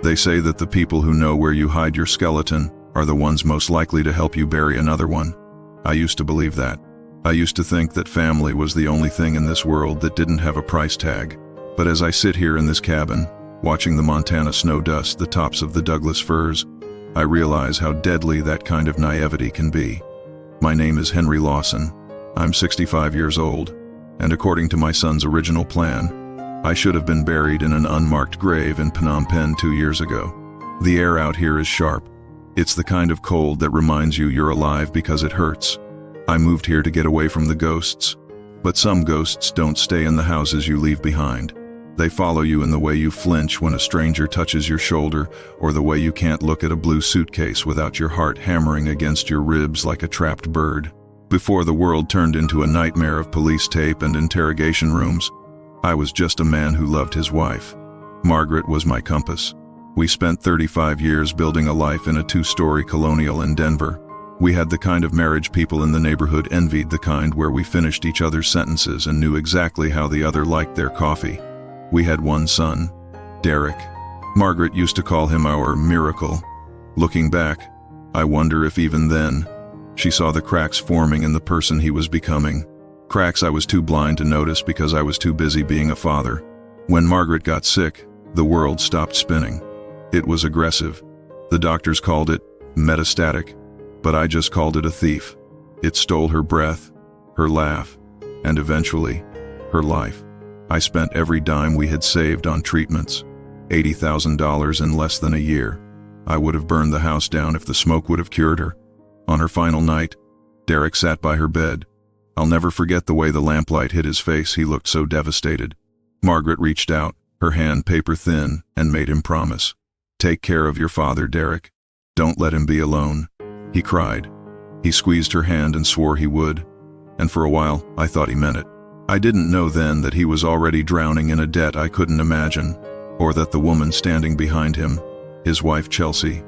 They say that the people who know where you hide your skeleton are the ones most likely to help you bury another one. I used to believe that. I used to think that family was the only thing in this world that didn't have a price tag. But as I sit here in this cabin, watching the Montana snow dust the tops of the Douglas firs, I realize how deadly that kind of naivety can be. My name is Henry Lawson. I'm 65 years old, and according to my son's original plan, I should have been buried in an unmarked grave in Phnom Penh 2 years ago. The air out here is sharp. It's the kind of cold that reminds you you're alive because it hurts. I moved here to get away from the ghosts, but some ghosts don't stay in the houses you leave behind. They follow you in the way you flinch when a stranger touches your shoulder, or the way you can't look at a blue suitcase without your heart hammering against your ribs like a trapped bird. Before the world turned into a nightmare of police tape and interrogation rooms, I was just a man who loved his wife. Margaret was my compass. We spent 35 years building a life in a 2-story colonial in Denver. We had the kind of marriage people in the neighborhood envied, the kind where we finished each other's sentences and knew exactly how the other liked their coffee. We had one son, Derek. Margaret used to call him our miracle. Looking back, I wonder if even then, she saw the cracks forming in the person he was becoming. Cracks I was too blind to notice because I was too busy being a father. When Margaret got sick, the world stopped spinning. It was aggressive. The doctors called it metastatic, but I just called it a thief. It stole her breath, her laugh, and eventually, her life. I spent every dime we had saved on treatments, $80,000 in less than a year. I would have burned the house down if the smoke would have cured her. On her final night, Derek sat by her bed. I'll never forget the way the lamplight hit his face. He looked so devastated. Margaret reached out, her hand paper thin, and made him promise. "Take care of your father, Derek. Don't let him be alone." He cried. He squeezed her hand and swore he would. And for a while, I thought he meant it. I didn't know then that he was already drowning in a debt I couldn't imagine, or that the woman standing behind him, his wife Chelsea,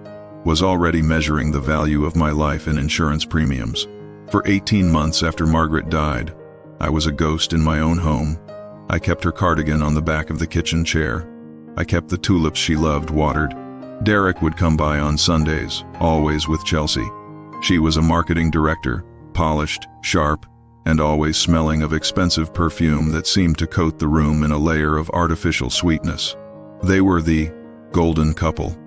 was already measuring the value of my life in insurance premiums. For 18 months after Margaret died, I was a ghost in my own home. I kept her cardigan on the back of the kitchen chair. I kept the tulips she loved watered. Derek would come by on Sundays, always with Chelsea. She was a marketing director, polished, sharp, and always smelling of expensive perfume that seemed to coat the room in a layer of artificial sweetness. They were the golden couple.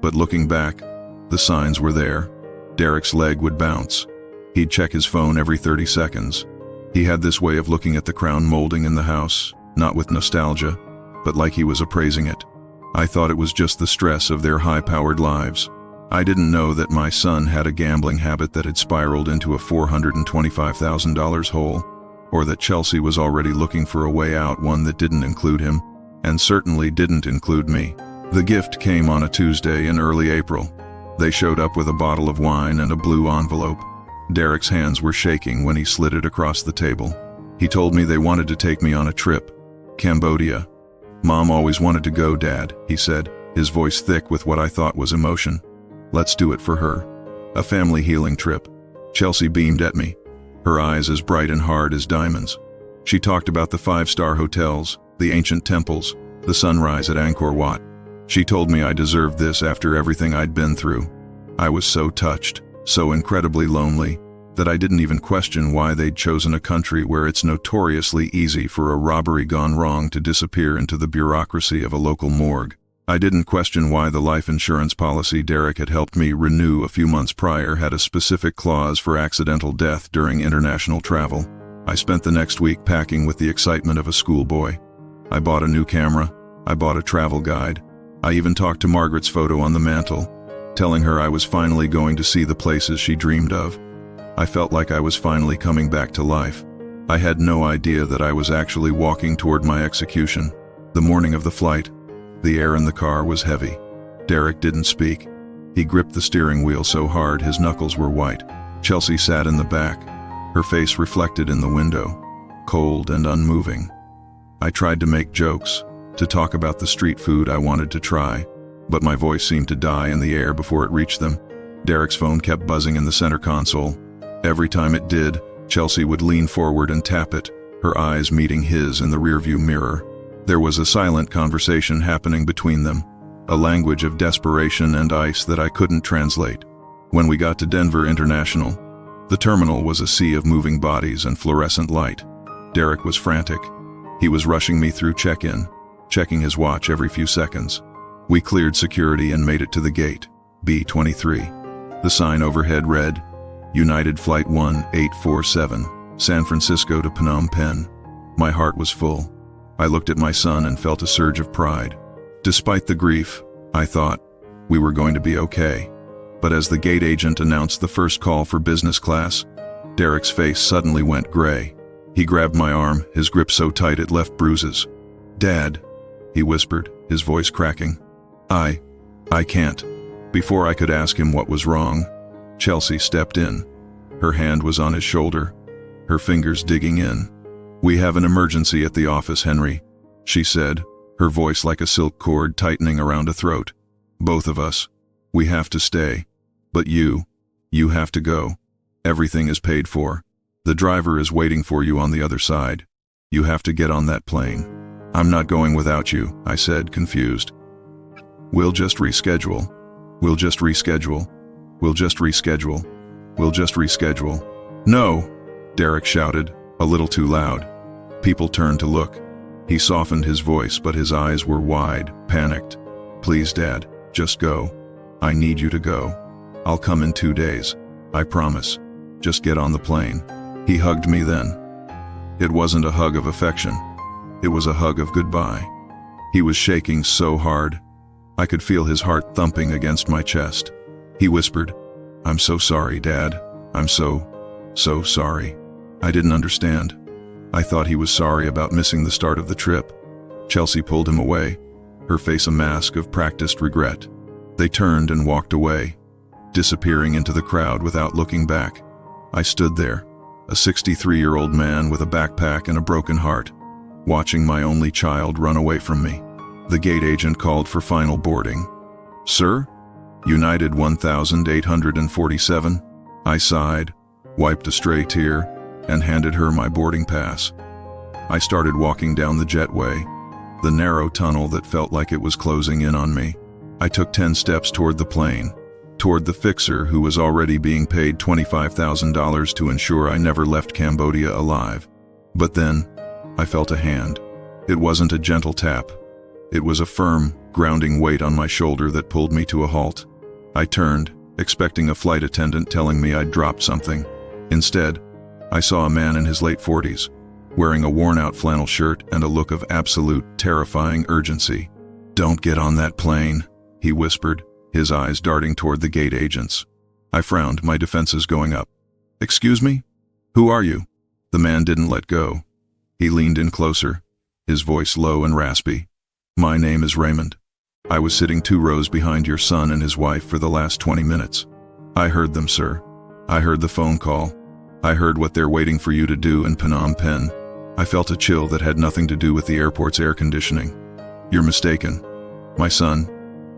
But looking back, the signs were there. Derek's leg would bounce. He'd check his phone every 30 seconds. He had this way of looking at the crown molding in the house, not with nostalgia, but like he was appraising it. I thought it was just the stress of their high-powered lives. I didn't know that my son had a gambling habit that had spiraled into a $425,000 hole, or that Chelsea was already looking for a way out, one that didn't include him, and certainly didn't include me. The gift came on a Tuesday in early April. They showed up with a bottle of wine and a blue envelope. Derek's hands were shaking when he slid it across the table. He told me they wanted to take me on a trip. Cambodia. "Mom always wanted to go, Dad," he said, his voice thick with what I thought was emotion. "Let's do it for her. A family healing trip." Chelsea beamed at me, her eyes as bright and hard as diamonds. She talked about the 5-star hotels, the ancient temples, the sunrise at Angkor Wat. She told me I deserved this after everything I'd been through. I was so touched, so incredibly lonely, that I didn't even question why they'd chosen a country where it's notoriously easy for a robbery gone wrong to disappear into the bureaucracy of a local morgue. I didn't question why the life insurance policy Derek had helped me renew a few months prior had a specific clause for accidental death during international travel. I spent the next week packing with the excitement of a schoolboy. I bought a new camera. I bought a travel guide. I even talked to Margaret's photo on the mantle, telling her I was finally going to see the places she dreamed of. I felt like I was finally coming back to life. I had no idea that I was actually walking toward my execution. The morning of the flight, the air in the car was heavy. Derek didn't speak. He gripped the steering wheel so hard his knuckles were white. Chelsea sat in the back, her face reflected in the window, cold and unmoving. I tried to make jokes, to talk about the street food I wanted to try, but my voice seemed to die in the air before it reached them. Derek's phone kept buzzing in the center console. Every time it did, Chelsea would lean forward and tap it, her eyes meeting his in the rearview mirror. There was a silent conversation happening between them. a language of desperation and ice that I couldn't translate. When we got to Denver International, the terminal was a sea of moving bodies and fluorescent light. Derek was frantic. He was rushing me through check-in, checking his watch every few seconds. We cleared security and made it to the gate, B-23. The sign overhead read, United Flight 1847, San Francisco to Phnom Penh. My heart was full. I looked at my son and felt a surge of pride. Despite the grief, I thought, we were going to be okay. But as the gate agent announced the first call for business class, Derek's face suddenly went gray. He grabbed my arm, his grip so tight it left bruises. "Dad," he whispered, his voice cracking. I can't." Before I could ask him what was wrong, Chelsea stepped in. Her hand was on his shoulder, her fingers digging in. "We have an emergency at the office, Henry," she said, her voice like a silk cord tightening around a throat. "Both of us. We have to stay. But you have to go. Everything is paid for. The driver is waiting for you on the other side. You have to get on that plane." "I'm not going without you," I said, confused. We'll just reschedule. We'll just reschedule. We'll just reschedule. We'll just reschedule." "No!" Derek shouted, a little too loud. People turned to look. He softened his voice, but his eyes were wide, panicked. "Please, Dad, just go. I need you to go. I'll come in 2 days. I promise. Just get on the plane." He hugged me then. It wasn't a hug of affection. It was a hug of goodbye. He was shaking so hard. I could feel his heart thumping against my chest. He whispered, "I'm so sorry, Dad. I'm so sorry." I didn't understand. I thought he was sorry about missing the start of the trip. Chelsea pulled him away, her face a mask of practiced regret. They turned and walked away, disappearing into the crowd without looking back. I stood there, a 63-year-old man with a backpack and a broken heart, watching my only child run away from me. The gate agent called for final boarding. "Sir? United 1847? I sighed, wiped a stray tear, and handed her my boarding pass. I started walking down the jetway, the narrow tunnel that felt like it was closing in on me. I took 10 steps toward the plane, toward the fixer who was already being paid $25,000 to ensure I never left Cambodia alive. But then, I felt a hand. It wasn't a gentle tap. It was a firm, grounding weight on my shoulder that pulled me to a halt. I turned, expecting a flight attendant telling me I'd dropped something. Instead, I saw a man in his late 40s, wearing a worn-out flannel shirt and a look of absolute, terrifying urgency. "Don't get on that plane," he whispered, his eyes darting toward the gate agents. I frowned, my defenses going up. "Excuse me? Who are you?" The man didn't let go. He leaned in closer, his voice low and raspy. "My name is Raymond. I was sitting 2 rows behind your son and his wife for the last 20 minutes. I heard them, sir. I heard the phone call. I heard what they're waiting for you to do in Phnom Penh." I felt a chill that had nothing to do with the airport's air conditioning. "You're mistaken. My son,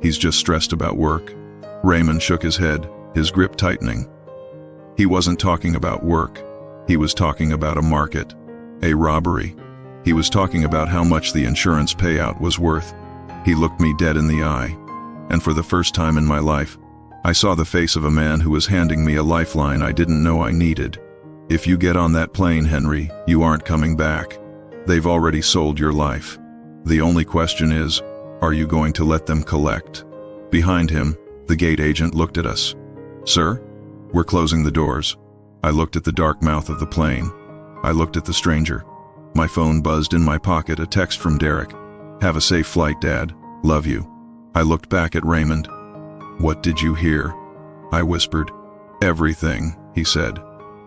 he's just stressed about work." Raymond shook his head, his grip tightening. He wasn't talking about work. He was talking about a market, a robbery. He was talking about how much the insurance payout was worth. He looked me dead in the eye, and for the first time in my life, I saw the face of a man who was handing me a lifeline I didn't know I needed. "If you get on that plane, Henry, you aren't coming back. They've already sold your life. The only question is, are you going to let them collect?" Behind him, the gate agent looked at us. "Sir, we're closing the doors." I looked at the dark mouth of the plane. I looked at the stranger. My phone buzzed in my pocket, a text from Derek. "Have a safe flight, Dad. Love you." I looked back at Raymond. "What did you hear?" I whispered. "Everything," he said.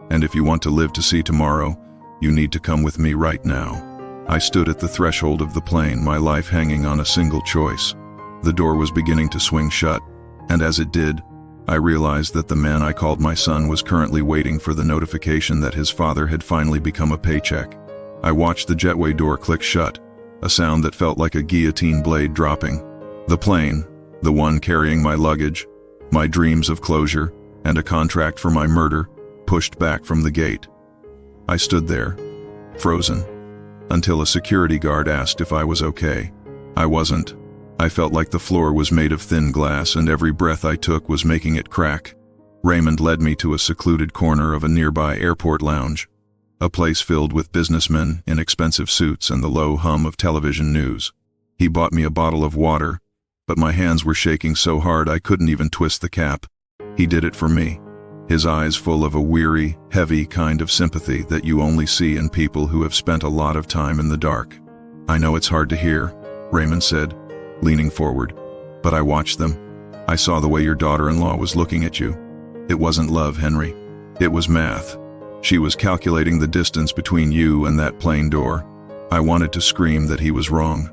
"And if you want to live to see tomorrow, you need to come with me right now." I stood at the threshold of the plane, my life hanging on a single choice. The door was beginning to swing shut, and as it did, I realized that the man I called my son was currently waiting for the notification that his father had finally become a paycheck. I watched the jetway door click shut, a sound that felt like a guillotine blade dropping. The plane, the one carrying my luggage, my dreams of closure, and a contract for my murder, pushed back from the gate. I stood there, frozen, until a security guard asked if I was okay. I wasn't. I felt like the floor was made of thin glass and every breath I took was making it crack. Raymond led me to a secluded corner of a nearby airport lounge, a place filled with businessmen in expensive suits and the low hum of television news. He bought me a bottle of water, but my hands were shaking so hard I couldn't even twist the cap. He did it for me, his eyes full of a weary, heavy kind of sympathy that you only see in people who have spent a lot of time in the dark. "I know it's hard to hear," Raymond said, leaning forward, "but I watched them. I saw the way your daughter-in-law was looking at you. It wasn't love, Henry. It was math. She was calculating the distance between you and that plane door. I wanted to scream that he was wrong.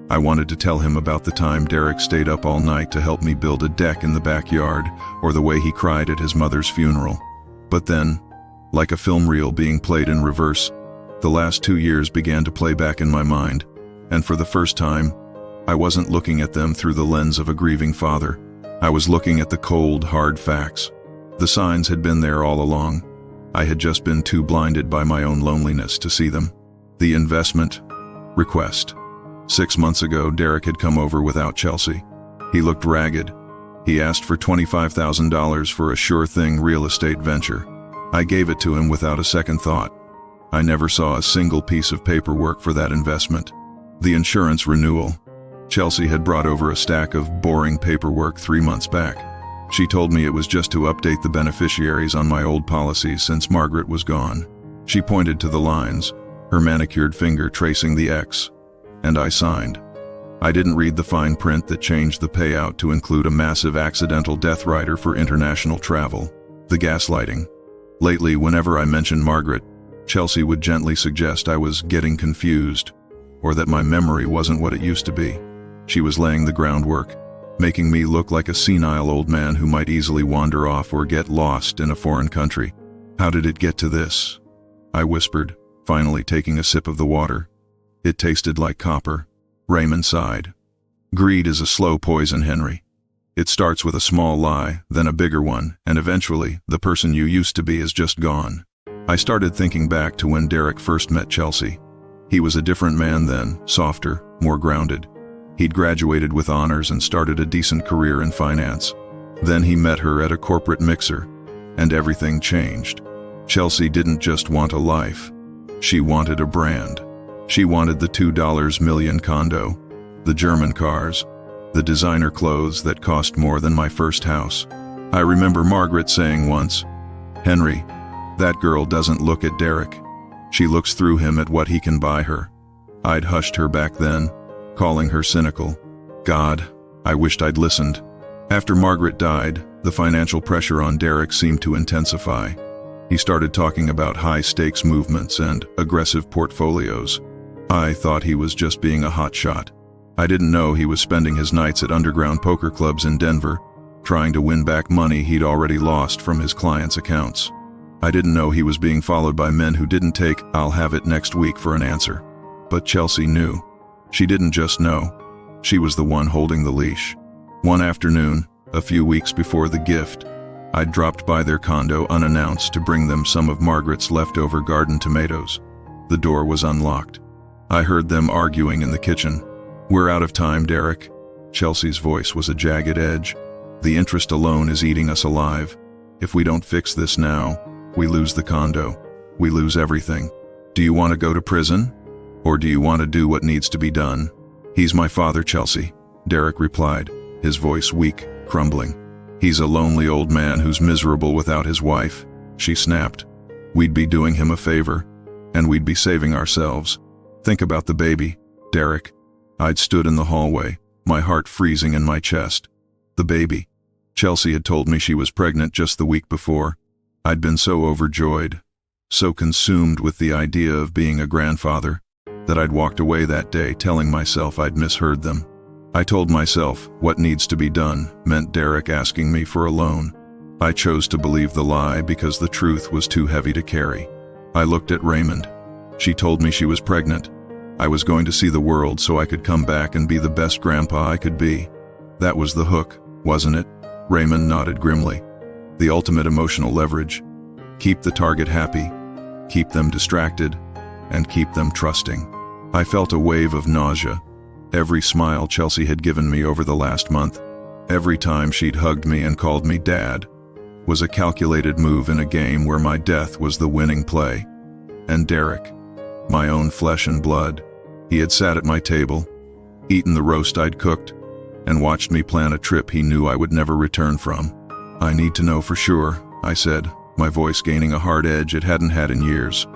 I wanted to tell him about the time Derek stayed up all night to help me build a deck in the backyard, or the way he cried at his mother's funeral. But then, like a film reel being played in reverse, the last 2 years began to play back in my mind, and for the first time, I wasn't looking at them through the lens of a grieving father. I was looking at the cold, hard facts. The signs had been there all along. I had just been too blinded by my own loneliness to see them. The investment request. 6 months ago, Derek had come over without Chelsea. He looked ragged. He asked for $25,000 for a sure-thing real estate venture. I gave it to him without a second thought. I never saw a single piece of paperwork for that investment. The insurance renewal. Chelsea had brought over a stack of boring paperwork 3 months back. She told me it was just to update the beneficiaries on my old policies since Margaret was gone. She pointed to the lines, her manicured finger tracing the X, and I signed. I didn't read the fine print that changed the payout to include a massive accidental death rider for international travel. The gaslighting. Lately, whenever I mentioned Margaret, Chelsea would gently suggest I was getting confused, or that my memory wasn't what it used to be. She was laying the groundwork, making me look like a senile old man who might easily wander off or get lost in a foreign country. "How did it get to this?" I whispered, finally taking a sip of the water. It tasted like copper. Raymond sighed. "Greed is a slow poison, Henry. It starts with a small lie, then a bigger one, and eventually, the person you used to be is just gone." I started thinking back to when Derek first met Chelsea. He was a different man then, softer, more grounded. He'd graduated with honors and started a decent career in finance. Then he met her at a corporate mixer, and everything changed. Chelsea didn't just want a life. She wanted a brand. She wanted the $2 million condo, the German cars, the designer clothes that cost more than my first house. I remember Margaret saying once, "Henry, that girl doesn't look at Derek. She looks through him at what he can buy her." I'd hushed her back then, calling her cynical. God, I wished I'd listened. After Margaret died, the financial pressure on Derek seemed to intensify. He started talking about high-stakes movements and aggressive portfolios. I thought he was just being a hotshot. I didn't know he was spending his nights at underground poker clubs in Denver, trying to win back money he'd already lost from his clients' accounts. I didn't know he was being followed by men who didn't take "I'll have it next week" for an answer. But Chelsea knew. She didn't just know. She was the one holding the leash. One afternoon, a few weeks before the gift, I'd dropped by their condo unannounced to bring them some of Margaret's leftover garden tomatoes. The door was unlocked. I heard them arguing in the kitchen. "We're out of time, Derek." Chelsea's voice was a jagged edge. "The interest alone is eating us alive. If we don't fix this now, we lose the condo. We lose everything. Do you want to go to prison? Or do you want to do what needs to be done?" "He's my father, Chelsea," Derek replied, his voice weak, crumbling. "He's a lonely old man who's miserable without his wife," she snapped. "We'd be doing him a favor, and we'd be saving ourselves. Think about the baby, Derek." I'd stood in the hallway, my heart freezing in my chest. The baby. Chelsea had told me she was pregnant just the week before. I'd been so overjoyed, so consumed with the idea of being a grandfather, that I'd walked away that day telling myself I'd misheard them. I told myself what needs to be done meant Derek asking me for a loan. I chose to believe the lie because the truth was too heavy to carry. I looked at Raymond. She told me she was pregnant. I was going to see the world so I could come back and be the best grandpa I could be. That was the hook, wasn't it? Raymond nodded grimly. The ultimate emotional leverage. Keep the target happy, keep them distracted, and keep them trusting. I felt a wave of nausea, Every smile Chelsea had given me over the last month, every time she'd hugged me and called me Dad, was a calculated move in a game where my death was the winning play. And Derek, my own flesh and blood, he had sat at my table, eaten the roast I'd cooked, and watched me plan a trip he knew I would never return from. "I need to know for sure," I said, my voice gaining a hard edge it hadn't had in years.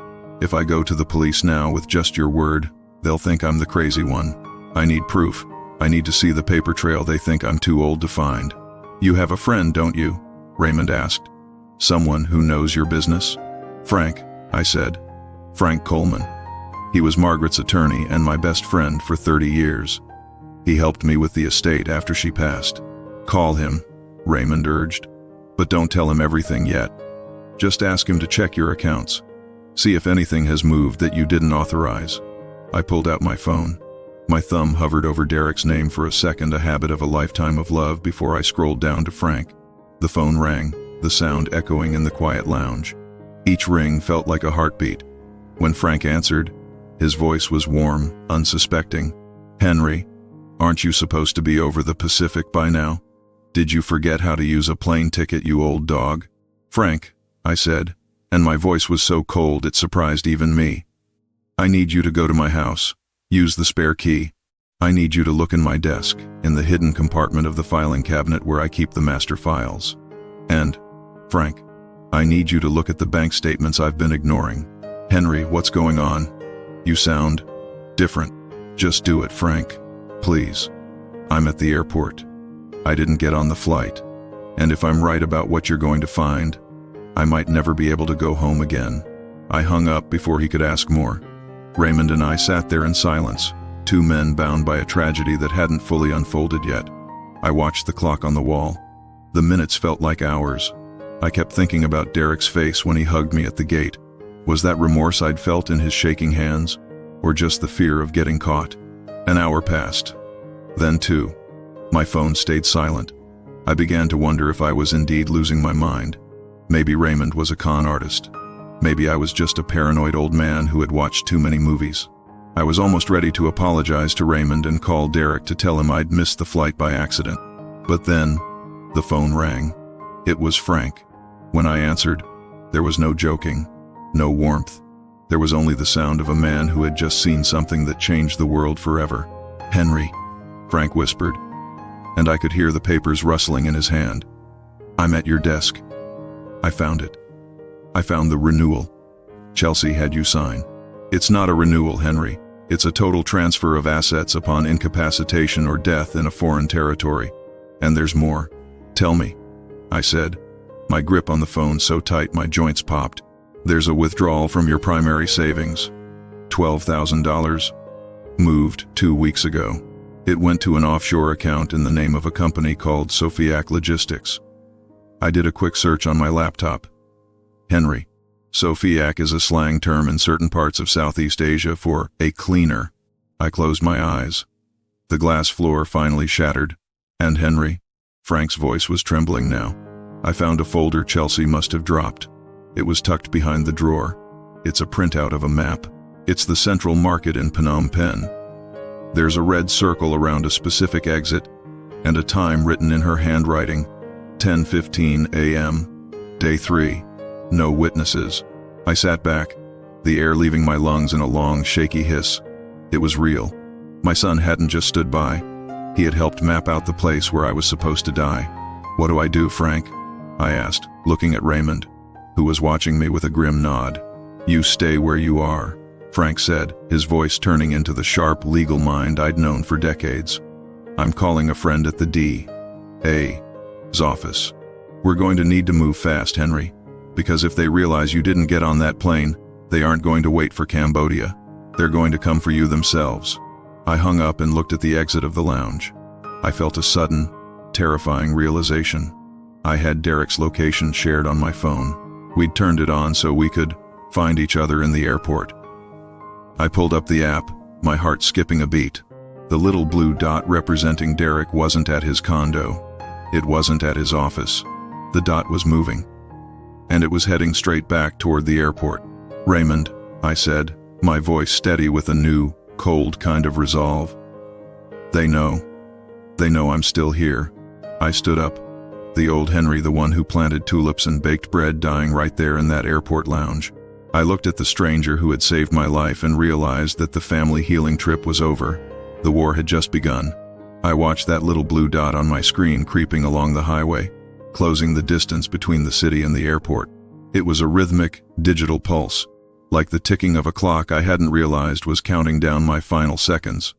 "If I go to the police now with just your word, they'll think I'm the crazy one. I need proof. I need to see the paper trail they think I'm too old to find." "You have a friend, don't you?" Raymond asked. "Someone who knows your business?" "Frank," I said. "Frank Coleman. He was Margaret's attorney and my best friend for 30 years. He helped me with the estate after she passed." "Call him," Raymond urged. "But don't tell him everything yet. Just ask him to check your accounts. See if anything has moved that you didn't authorize." I pulled out my phone. My thumb hovered over Derek's name for a second, a habit of a lifetime of love, before I scrolled down to Frank. The phone rang, the sound echoing in the quiet lounge. Each ring felt like a heartbeat. When Frank answered, his voice was warm, unsuspecting. "Henry, aren't you supposed to be over the Pacific by now? Did you forget how to use a plane ticket, you old dog?" "Frank," I said, and my voice was so cold it surprised even me. "I need you to go to my house. Use the spare key. I need you to look in my desk, in the hidden compartment of the filing cabinet where I keep the master files. And, Frank, I need you to look at the bank statements I've been ignoring." "Henry, what's going on? You sound different." "Just do it, Frank. Please. I'm at the airport. I didn't get on the flight. And if I'm right about what you're going to find, I might never be able to go home again." I hung up before he could ask more. Raymond and I sat there in silence, two men bound by a tragedy that hadn't fully unfolded yet. I watched the clock on the wall. The minutes felt like hours. I kept thinking about Derek's face when he hugged me at the gate. Was that remorse I'd felt in his shaking hands, or just the fear of getting caught? An hour passed. Then two. My phone stayed silent. I began to wonder if I was indeed losing my mind. Maybe Raymond was a con artist. Maybe I was just a paranoid old man who had watched too many movies. I was almost ready to apologize to Raymond and call Derek to tell him I'd missed the flight by accident. But then, the phone rang. It was Frank. When I answered, there was no joking, no warmth. There was only the sound of a man who had just seen something that changed the world forever. "Henry," Frank whispered, and I could hear the papers rustling in his hand. "I'm at your desk. I found it. I found the renewal. Chelsea had you sign. It's not a renewal, Henry. It's a total transfer of assets upon incapacitation or death in a foreign territory. And there's more." "Tell me," I said, my grip on the phone so tight my joints popped. "There's a withdrawal from your primary savings. $12,000. Moved 2 weeks ago. It went to an offshore account in the name of a company called Sofiak Logistics." I did a quick search on my laptop. "Henry, Sofiak is a slang term in certain parts of Southeast Asia for a cleaner." I closed my eyes. The glass floor finally shattered. "And Henry?" Frank's voice was trembling now. "I found a folder Chelsea must have dropped. It was tucked behind the drawer. It's a printout of a map. It's the central market in Phnom Penh. There's a red circle around a specific exit, and a time written in her handwriting, 10:15 a.m., day 3. No witnesses." I sat back, the air leaving my lungs in a long, shaky hiss. It was real. My son hadn't just stood by. He had helped map out the place where I was supposed to die. "What do I do, Frank?" I asked, looking at Raymond, who was watching me with a grim nod. "You stay where you are," Frank said, his voice turning into the sharp legal mind I'd known for decades. "I'm calling a friend at the DA's office. We're going to need to move fast, Henry. Because if they realize you didn't get on that plane, they aren't going to wait for Cambodia. They're going to come for you themselves." I hung up and looked at the exit of the lounge. I felt a sudden, terrifying realization. I had Derek's location shared on my phone. We'd turned it on so we could find each other in the airport. I pulled up the app, my heart skipping a beat. The little blue dot representing Derek wasn't at his condo. It wasn't at his office. The dot was moving. And it was heading straight back toward the airport. "Raymond," I said, my voice steady with a new, cold kind of resolve. They know. They know I'm still here. I stood up. The old Henry, the one who planted tulips and baked bread, dying right there in that airport lounge. I looked at the stranger who had saved my life and realized that the family healing trip was over. The war had just begun. I watched that little blue dot on my screen creeping along the highway, closing the distance between the city and the airport. It was a rhythmic, digital pulse, like the ticking of a clock I hadn't realized was counting down my final seconds.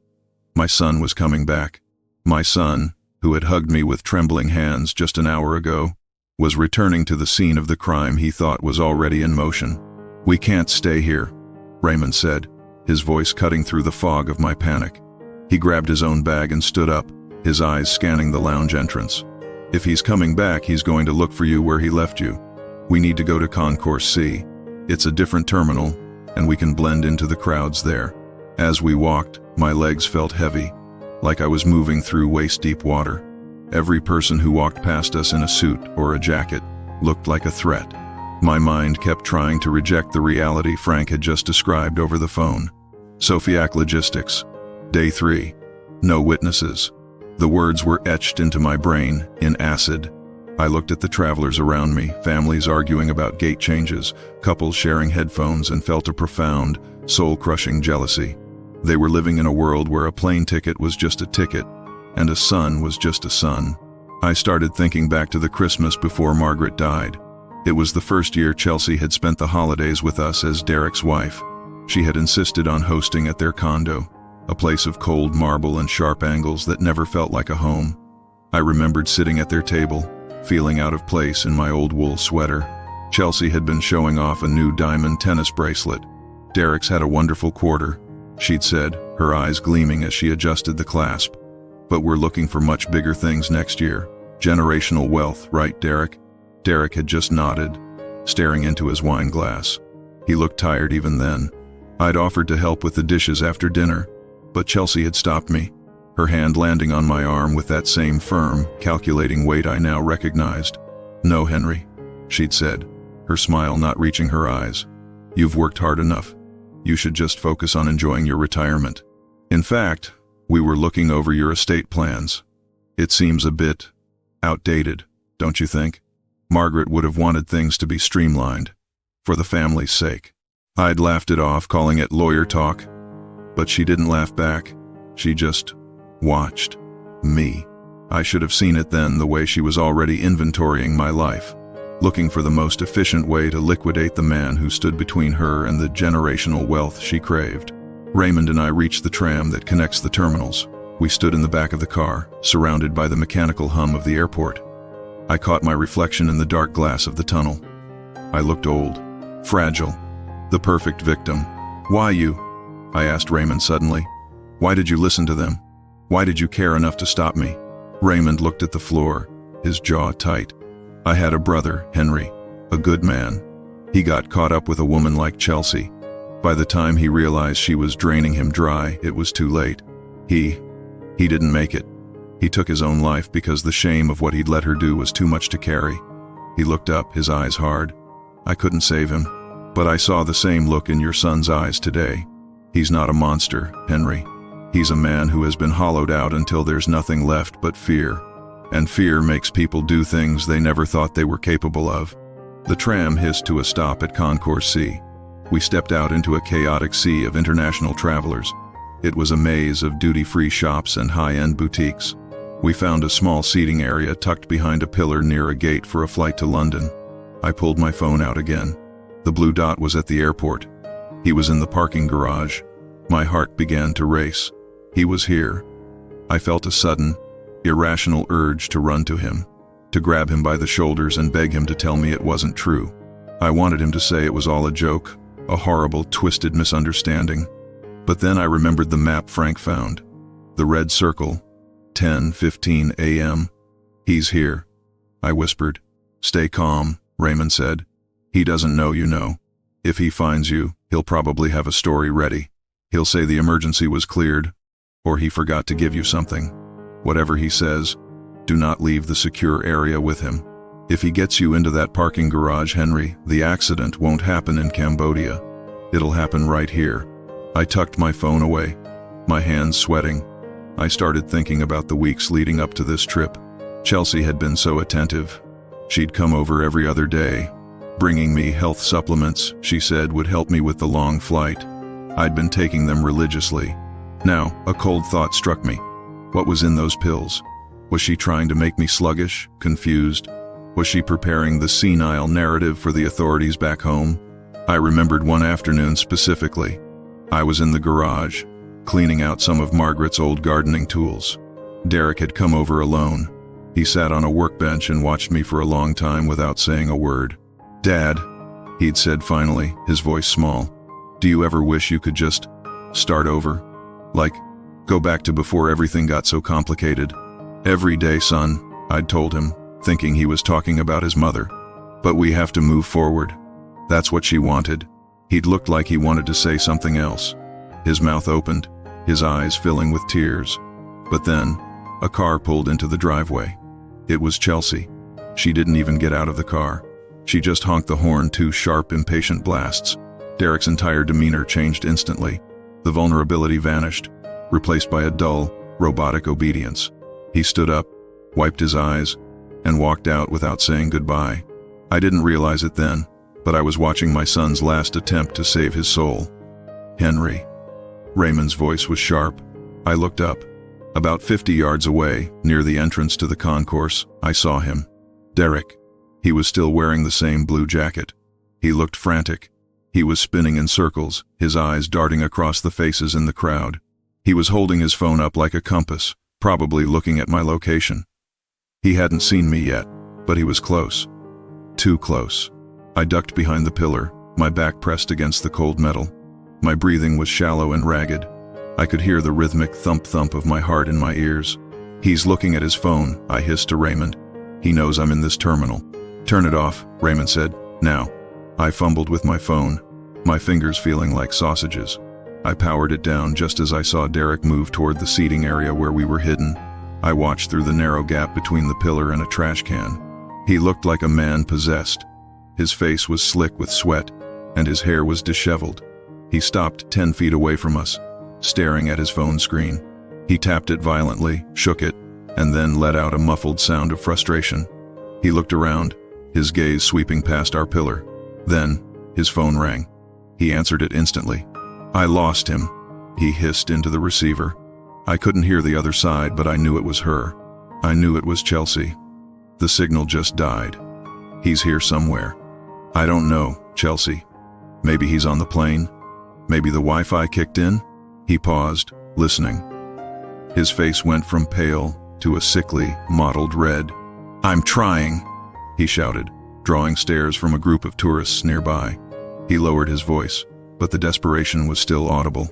My son was coming back. My son, who had hugged me with trembling hands just an hour ago, was returning to the scene of the crime he thought was already in motion. "We can't stay here," Raymond said, his voice cutting through the fog of my panic. He grabbed his own bag and stood up, his eyes scanning the lounge entrance. "If he's coming back, he's going to look for you where he left you. We need to go to Concourse C. It's a different terminal, and we can blend into the crowds there." As we walked, my legs felt heavy, like I was moving through waist-deep water. Every person who walked past us in a suit or a jacket looked like a threat. My mind kept trying to reject the reality Frank had just described over the phone. Sofiac Logistics. Day 3. No witnesses. The words were etched into my brain in acid. I looked at the travelers around me, families arguing about gate changes, couples sharing headphones, and felt a profound, soul-crushing jealousy. They were living in a world where a plane ticket was just a ticket, and a son was just a son. I started thinking back to the Christmas before Margaret died. It was the first year Chelsea had spent the holidays with us as Derek's wife. She had insisted on hosting at their condo, a place of cold marble and sharp angles that never felt like a home. I remembered sitting at their table, feeling out of place in my old wool sweater. Chelsea had been showing off a new diamond tennis bracelet. "Derek's had a wonderful quarter," she'd said, her eyes gleaming as she adjusted the clasp. "But we're looking for much bigger things next year. Generational wealth, right, Derek?" Derek had just nodded, staring into his wine glass. He looked tired even then. I'd offered to help with the dishes after dinner, but Chelsea had stopped me, her hand landing on my arm with that same firm, calculating weight I now recognized. "No, Henry," she'd said, her smile not reaching her eyes. "You've worked hard enough. You should just focus on enjoying your retirement. In fact, we were looking over your estate plans. It seems a bit outdated, don't you think? Margaret would have wanted things to be streamlined, for the family's sake." I'd laughed it off, calling it lawyer talk, but she didn't laugh back. She just watched me. I should have seen it then, the way she was already inventorying my life, looking for the most efficient way to liquidate the man who stood between her and the generational wealth she craved. Raymond and I reached the tram that connects the terminals. We stood in the back of the car, surrounded by the mechanical hum of the airport. I caught my reflection in the dark glass of the tunnel. I looked old, fragile, the perfect victim. "Why you?" I asked Raymond suddenly. "Why did you listen to them? Why did you care enough to stop me?" Raymond looked at the floor, his jaw tight. "I had a brother, Henry, a good man. He got caught up with a woman like Chelsea. By the time he realized she was draining him dry, it was too late. He didn't make it. He took his own life because the shame of what he'd let her do was too much to carry." He looked up, his eyes hard. "I couldn't save him, but I saw the same look in your son's eyes today. He's not a monster, Henry. He's a man who has been hollowed out until there's nothing left but fear. And fear makes people do things they never thought they were capable of." The tram hissed to a stop at Concourse C. We stepped out into a chaotic sea of international travelers. It was a maze of duty-free shops and high-end boutiques. We found a small seating area tucked behind a pillar near a gate for a flight to London. I pulled my phone out again. The blue dot was at the airport. He was in the parking garage. My heart began to race. He was here. I felt a sudden, irrational urge to run to him, to grab him by the shoulders and beg him to tell me it wasn't true. I wanted him to say it was all a joke, a horrible, twisted misunderstanding. But then I remembered the map Frank found. The red circle, 10:15 a.m. "He's here," I whispered. "Stay calm," Raymond said. "He doesn't know you know. If he finds you, he'll probably have a story ready. He'll say the emergency was cleared, or he forgot to give you something. Whatever he says, do not leave the secure area with him. If he gets you into that parking garage, Henry, the accident won't happen in Cambodia. It'll happen right here." I tucked my phone away, my hands sweating. I started thinking about the weeks leading up to this trip. Chelsea had been so attentive. She'd come over every other day, bringing me health supplements she said would help me with the long flight. I'd been taking them religiously. Now, a cold thought struck me. What was in those pills? Was she trying to make me sluggish, confused? Was she preparing the senile narrative for the authorities back home? I remembered one afternoon specifically. I was in the garage, cleaning out some of Margaret's old gardening tools. Derek had come over alone. He sat on a workbench and watched me for a long time without saying a word. "Dad," he'd said finally, his voice small, "do you ever wish you could just start over? Like, go back to before everything got so complicated?" "Every day, son," I'd told him, thinking he was talking about his mother. "But we have to move forward." That's what she wanted. He'd looked like he wanted to say something else. His mouth opened, his eyes filling with tears. But then, a car pulled into the driveway. It was Chelsea. She didn't even get out of the car. She just honked the horn 2 sharp, impatient blasts. Derek's entire demeanor changed instantly. The vulnerability vanished, replaced by a dull, robotic obedience. He stood up, wiped his eyes, and walked out without saying goodbye. I didn't realize it then, but I was watching my son's last attempt to save his soul. "Henry." Raymond's voice was sharp. I looked up. About 50 yards away, near the entrance to the concourse, I saw him. Derek. He was still wearing the same blue jacket. He looked frantic. He was spinning in circles, his eyes darting across the faces in the crowd. He was holding his phone up like a compass, probably looking at my location. He hadn't seen me yet, but he was close. Too close. I ducked behind the pillar, my back pressed against the cold metal. My breathing was shallow and ragged. I could hear the rhythmic thump-thump of my heart in my ears. "He's looking at his phone," I hissed to Raymond. "He knows I'm in this terminal." "Turn it off," Raymond said. "Now." I fumbled with my phone, my fingers feeling like sausages. I powered it down just as I saw Derek move toward the seating area where we were hidden. I watched through the narrow gap between the pillar and a trash can. He looked like a man possessed. His face was slick with sweat, and his hair was disheveled. He stopped 10 feet away from us, staring at his phone screen. He tapped it violently, shook it, and then let out a muffled sound of frustration. He looked around, his gaze sweeping past our pillar. Then, his phone rang. He answered it instantly. "I lost him," he hissed into the receiver. I couldn't hear the other side, but I knew it was her. I knew it was Chelsea. The signal just died. "He's here somewhere." "I don't know, Chelsea. Maybe he's on the plane. Maybe the Wi-Fi kicked in." He paused, listening. His face went from pale to a sickly, mottled red. "I'm trying," he shouted, drawing stares from a group of tourists nearby. He lowered his voice, but the desperation was still audible.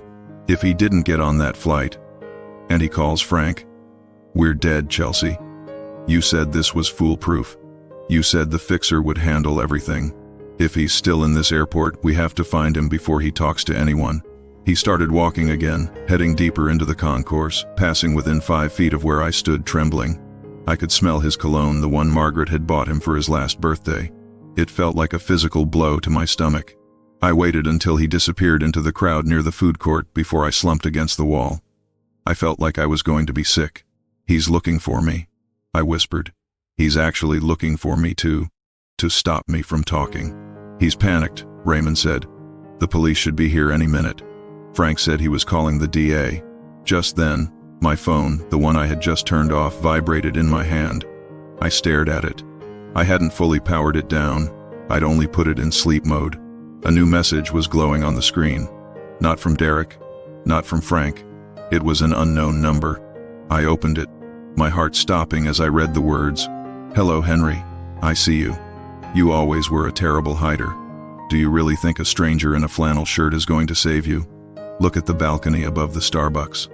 "If he didn't get on that flight," and he calls Frank, "we're dead, Chelsea. You said this was foolproof. You said the fixer would handle everything. If he's still in this airport, we have to find him before he talks to anyone." He started walking again, heading deeper into the concourse, passing within 5 feet of where I stood trembling. I could smell his cologne, the one Margaret had bought him for his last birthday. It felt like a physical blow to my stomach. I waited until he disappeared into the crowd near the food court before I slumped against the wall. I felt like I was going to be sick. "He's looking for me," I whispered. "He's actually looking for me to stop me from talking." "He's panicked," Raymond said. "The police should be here any minute." Frank said he was calling the DA. Just then, my phone, the one I had just turned off, vibrated in my hand. I stared at it. I hadn't fully powered it down. I'd only put it in sleep mode. A new message was glowing on the screen. Not from Derek, not from Frank. It was an unknown number. I opened it, my heart stopping as I read the words, "Hello, Henry. I see you. You always were a terrible hider. Do you really think a stranger in a flannel shirt is going to save you? Look at the balcony above the Starbucks.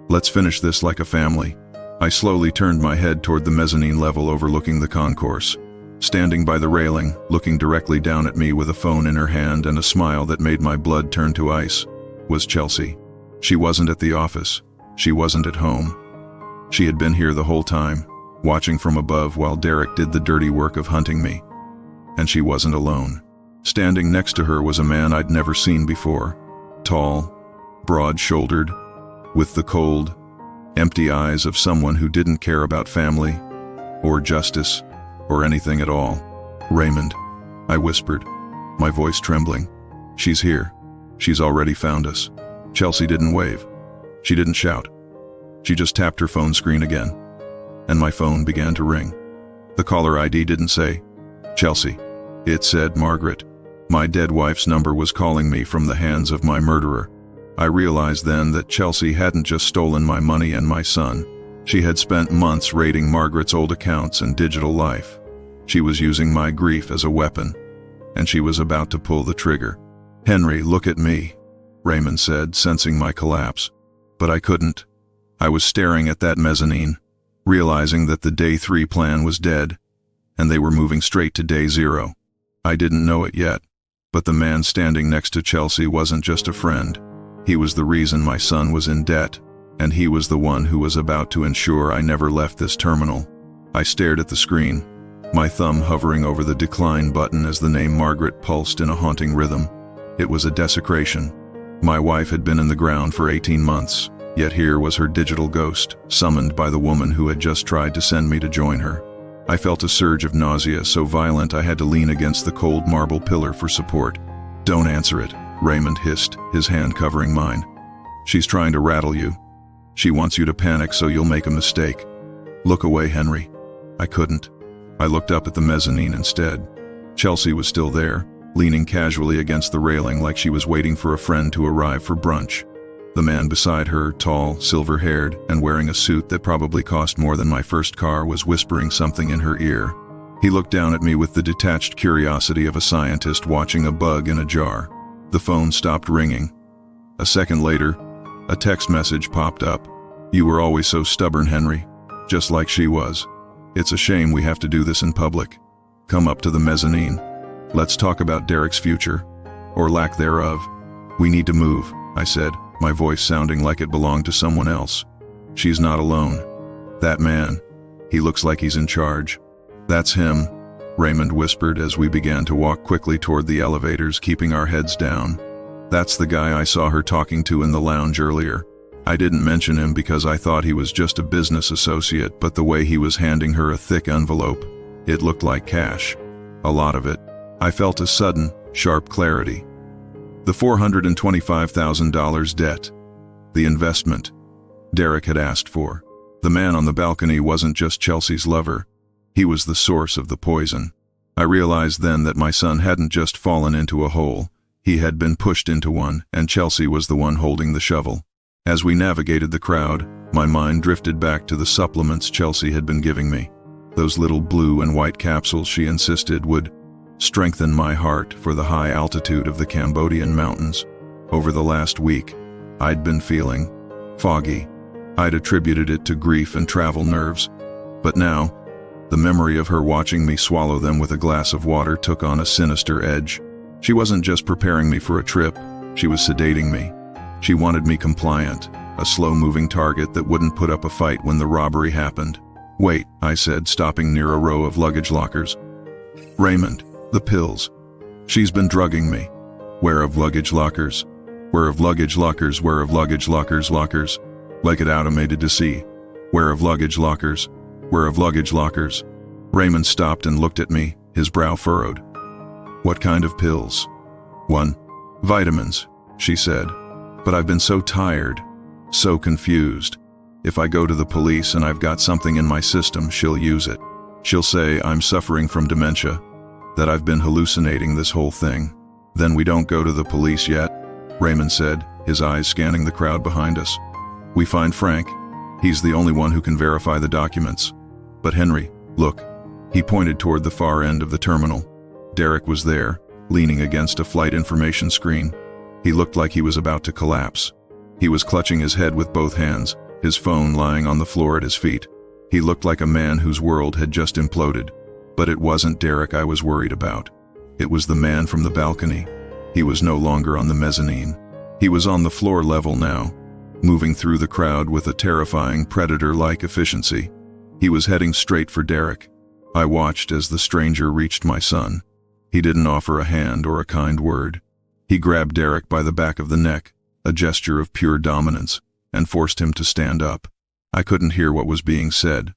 Let's finish this like a family." I slowly turned my head toward the mezzanine level overlooking the concourse. Standing by the railing, looking directly down at me with a phone in her hand and a smile that made my blood turn to ice, was Chelsea. She wasn't at the office. She wasn't at home. She had been here the whole time, watching from above while Derek did the dirty work of hunting me. And she wasn't alone. Standing next to her was a man I'd never seen before. Tall, broad-shouldered, with the cold, empty eyes of someone who didn't care about family, or justice, or anything at all. "Raymond," I whispered, my voice trembling. "She's here. She's already found us." Chelsea didn't wave. She didn't shout. She just tapped her phone screen again, and my phone began to ring. The caller ID didn't say Chelsea. It said Margaret. My dead wife's number was calling me from the hands of my murderer. I realized then that Chelsea hadn't just stolen my money and my son. She had spent months raiding Margaret's old accounts and digital life. She was using my grief as a weapon, and she was about to pull the trigger. "Henry, look at me," Raymond said, sensing my collapse. But I couldn't. I was staring at that mezzanine, realizing that the Day 3 plan was dead, and they were moving straight to Day 0. I didn't know it yet, but the man standing next to Chelsea wasn't just a friend. He was the reason my son was in debt, and he was the one who was about to ensure I never left this terminal. I stared at the screen, my thumb hovering over the decline button as the name Margaret pulsed in a haunting rhythm. It was a desecration. My wife had been in the ground for 18 months, yet here was her digital ghost, summoned by the woman who had just tried to send me to join her. I felt a surge of nausea so violent I had to lean against the cold marble pillar for support. "Don't answer it," Raymond hissed, his hand covering mine. "She's trying to rattle you. She wants you to panic so you'll make a mistake. Look away, Henry." I couldn't. I looked up at the mezzanine instead. Chelsea was still there, leaning casually against the railing like she was waiting for a friend to arrive for brunch. The man beside her, tall, silver-haired, and wearing a suit that probably cost more than my first car, was whispering something in her ear. He looked down at me with the detached curiosity of a scientist watching a bug in a jar. The phone stopped ringing. A second later, a text message popped up. "You were always so stubborn, Henry, just like she was. It's a shame we have to do this in public. Come up to the mezzanine. Let's talk about Derek's future, or lack thereof. We need to move," I said, my voice sounding like it belonged to someone else. "She's not alone. That man, he looks like he's in charge." "That's him," Raymond whispered as we began to walk quickly toward the elevators, keeping our heads down. "That's the guy I saw her talking to in the lounge earlier. I didn't mention him because I thought he was just a business associate, but the way he was handing her a thick envelope, it looked like cash. A lot of it." I felt a sudden, sharp clarity. The $425,000 debt. The investment Derek had asked for. The man on the balcony wasn't just Chelsea's lover. He was the source of the poison. I realized then that my son hadn't just fallen into a hole. He had been pushed into one, and Chelsea was the one holding the shovel. As we navigated the crowd, my mind drifted back to the supplements Chelsea had been giving me. Those little blue and white capsules she insisted would strengthen my heart for the high altitude of the Cambodian mountains. Over the last week, I'd been feeling foggy. I'd attributed it to grief and travel nerves. But now, the memory of her watching me swallow them with a glass of water took on a sinister edge. She wasn't just preparing me for a trip, she was sedating me. She wanted me compliant, a slow-moving target that wouldn't put up a fight when the robbery happened. "Wait," I said, stopping near a row of luggage lockers. "Raymond, the pills. She's been drugging me." "Where of luggage lockers? Where of luggage lockers? Where of luggage lockers? Lockers?" Like it automated to see. "Where of luggage lockers? Where of luggage lockers?" Raymond stopped and looked at me, his brow furrowed. "What kind of pills?" "One. Vitamins," she said. "But I've been so tired, so confused. If I go to the police and I've got something in my system, she'll use it. She'll say I'm suffering from dementia, that I've been hallucinating this whole thing." "Then we don't go to the police yet," Raymond said, his eyes scanning the crowd behind us. "We find Frank. He's the only one who can verify the documents. But Henry, look." He pointed toward the far end of the terminal. Derek was there, leaning against a flight information screen. He looked like he was about to collapse. He was clutching his head with both hands, his phone lying on the floor at his feet. He looked like a man whose world had just imploded. But it wasn't Derek I was worried about. It was the man from the balcony. He was no longer on the mezzanine. He was on the floor level now, moving through the crowd with a terrifying predator-like efficiency. He was heading straight for Derek. I watched as the stranger reached my son. He didn't offer a hand or a kind word. He grabbed Derek by the back of the neck, a gesture of pure dominance, and forced him to stand up. I couldn't hear what was being said,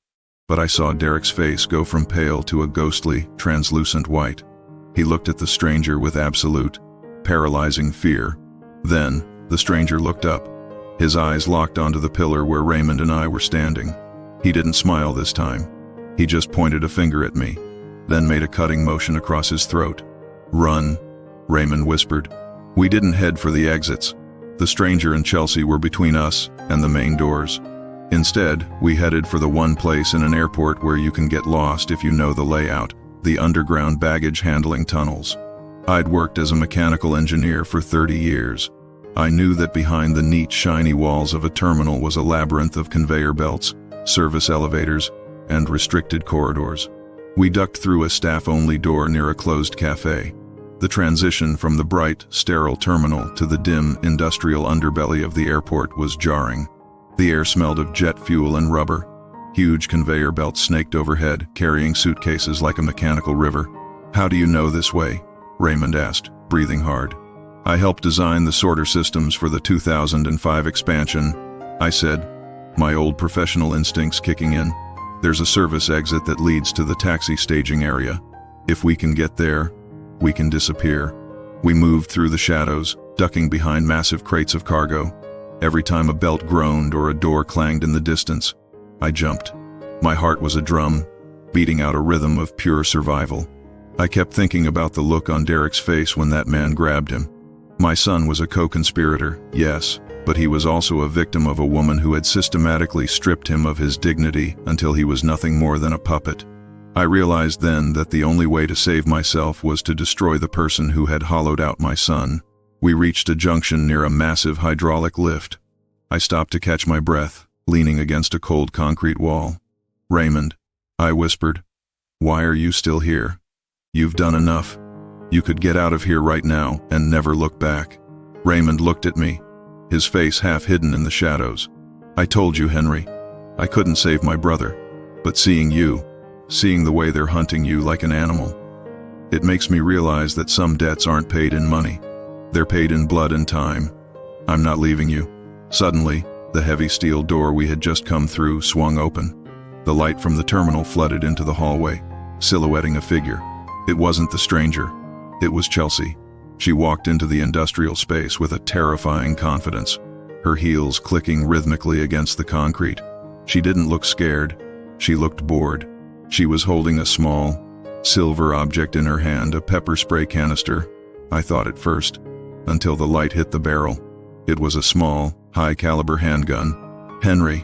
but I saw Derek's face go from pale to a ghostly, translucent white. He looked at the stranger with absolute, paralyzing fear. Then, the stranger looked up. His eyes locked onto the pillar where Raymond and I were standing. He didn't smile this time. He just pointed a finger at me, then made a cutting motion across his throat. "Run," Raymond whispered. We didn't head for the exits. The stranger and Chelsea were between us and the main doors. Instead, we headed for the one place in an airport where you can get lost if you know the layout, the underground baggage handling tunnels. I'd worked as a mechanical engineer for 30 years. I knew that behind the neat, shiny walls of a terminal was a labyrinth of conveyor belts, service elevators, and restricted corridors. We ducked through a staff-only door near a closed cafe. The transition from the bright, sterile terminal to the dim, industrial underbelly of the airport was jarring. The air smelled of jet fuel and rubber. Huge conveyor belts snaked overhead, carrying suitcases like a mechanical river. "How do you know this way?" Raymond asked, breathing hard. "I helped design the sorter systems for the 2005 expansion," I said, my old professional instincts kicking in. "There's a service exit that leads to the taxi staging area. If we can get there, we can disappear." We moved through the shadows, ducking behind massive crates of cargo. Every time a belt groaned or a door clanged in the distance, I jumped. My heart was a drum, beating out a rhythm of pure survival. I kept thinking about the look on Derek's face when that man grabbed him. My son was a co-conspirator, yes, but he was also a victim of a woman who had systematically stripped him of his dignity until he was nothing more than a puppet. I realized then that the only way to save myself was to destroy the person who had hollowed out my son. We reached a junction near a massive hydraulic lift. I stopped to catch my breath, leaning against a cold concrete wall. "Raymond," I whispered, "why are you still here? You've done enough. You could get out of here right now and never look back." Raymond looked at me, his face half hidden in the shadows. "I told you, Henry. I couldn't save my brother. But seeing the way they're hunting you like an animal, it makes me realize that some debts aren't paid in money. They're paid in blood and time. I'm not leaving you." Suddenly, the heavy steel door we had just come through swung open. The light from the terminal flooded into the hallway, silhouetting a figure. It wasn't the stranger. It was Chelsea. She walked into the industrial space with a terrifying confidence, her heels clicking rhythmically against the concrete. She didn't look scared. She looked bored. She was holding a small, silver object in her hand, a pepper spray canister, I thought at first, until the light hit the barrel. It was a small, high-caliber handgun. "Henry,"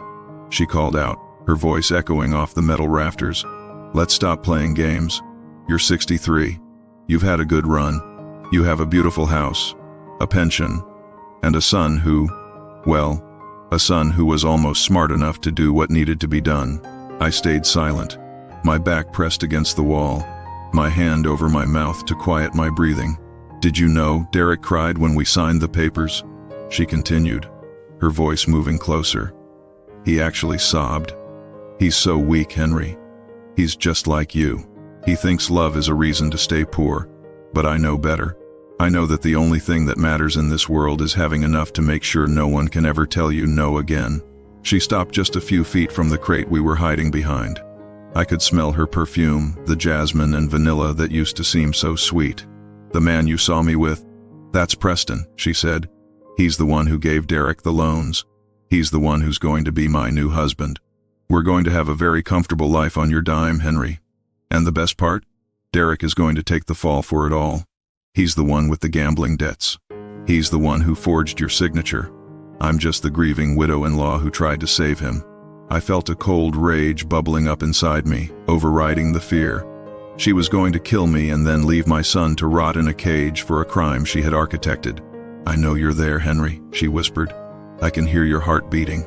she called out, her voice echoing off the metal rafters. "Let's stop playing games. You're 63. You've had a good run. You have a beautiful house, a pension, and a son who was almost smart enough to do what needed to be done." I stayed silent, my back pressed against the wall, my hand over my mouth to quiet my breathing. "Did you know?" Derek cried when we signed the papers. She continued, her voice moving closer. "He actually sobbed. He's so weak, Henry. He's just like you. He thinks love is a reason to stay poor, but I know better. I know that the only thing that matters in this world is having enough to make sure no one can ever tell you no again." She stopped just a few feet from the crate we were hiding behind. I could smell her perfume, the jasmine and vanilla that used to seem so sweet. "The man you saw me with, that's Preston," she said. "He's the one who gave Derek the loans. He's the one who's going to be my new husband. We're going to have a very comfortable life on your dime, Henry. And the best part? Derek is going to take the fall for it all. He's the one with the gambling debts. He's the one who forged your signature. I'm just the grieving widow-in-law who tried to save him." I felt a cold rage bubbling up inside me, overriding the fear. She was going to kill me and then leave my son to rot in a cage for a crime she had architected. "I know you're there, Henry," she whispered. "I can hear your heart beating.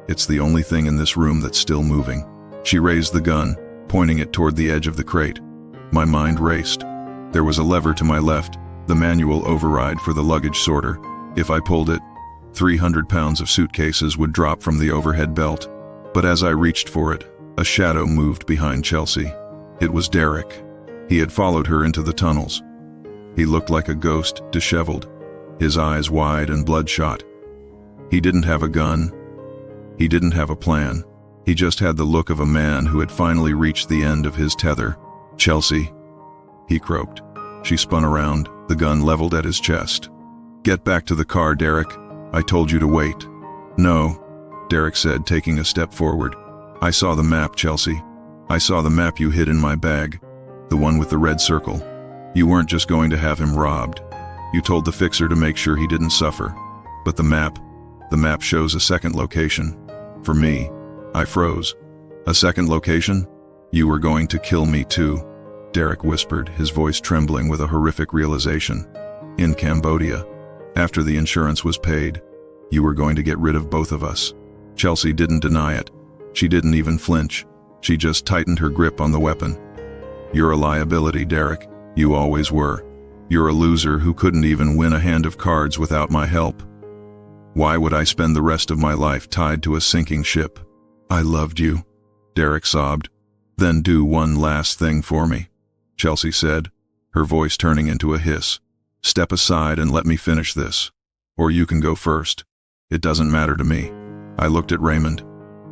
It's the only thing in this room that's still moving." She raised the gun, pointing it toward the edge of the crate. My mind raced. There was a lever to my left, the manual override for the luggage sorter. If I pulled it, 300 pounds of suitcases would drop from the overhead belt. But as I reached for it, a shadow moved behind Chelsea. It was Derek. He had followed her into the tunnels. He looked like a ghost, disheveled, his eyes wide and bloodshot. He didn't have a gun. He didn't have a plan. He just had the look of a man who had finally reached the end of his tether. "Chelsea," he croaked. She spun around, the gun leveled at his chest. "Get back to the car, Derek. I told you to wait." "No," Derek said, taking a step forward. "I saw the map, Chelsea. I saw the map you hid in my bag. The one with the red circle. You weren't just going to have him robbed. You told the fixer to make sure he didn't suffer. But the map shows a second location. For me." I froze. "A second location? You were going to kill me too," Derek whispered, his voice trembling with a horrific realization. "In Cambodia. After the insurance was paid. You were going to get rid of both of us." Chelsea didn't deny it. She didn't even flinch. She just tightened her grip on the weapon. "You're a liability, Derek. You always were. You're a loser who couldn't even win a hand of cards without my help. Why would I spend the rest of my life tied to a sinking ship?" "I loved you," Derek sobbed. "Then do one last thing for me," Chelsea said, her voice turning into a hiss. "Step aside and let me finish this. Or you can go first. It doesn't matter to me." I looked at Raymond.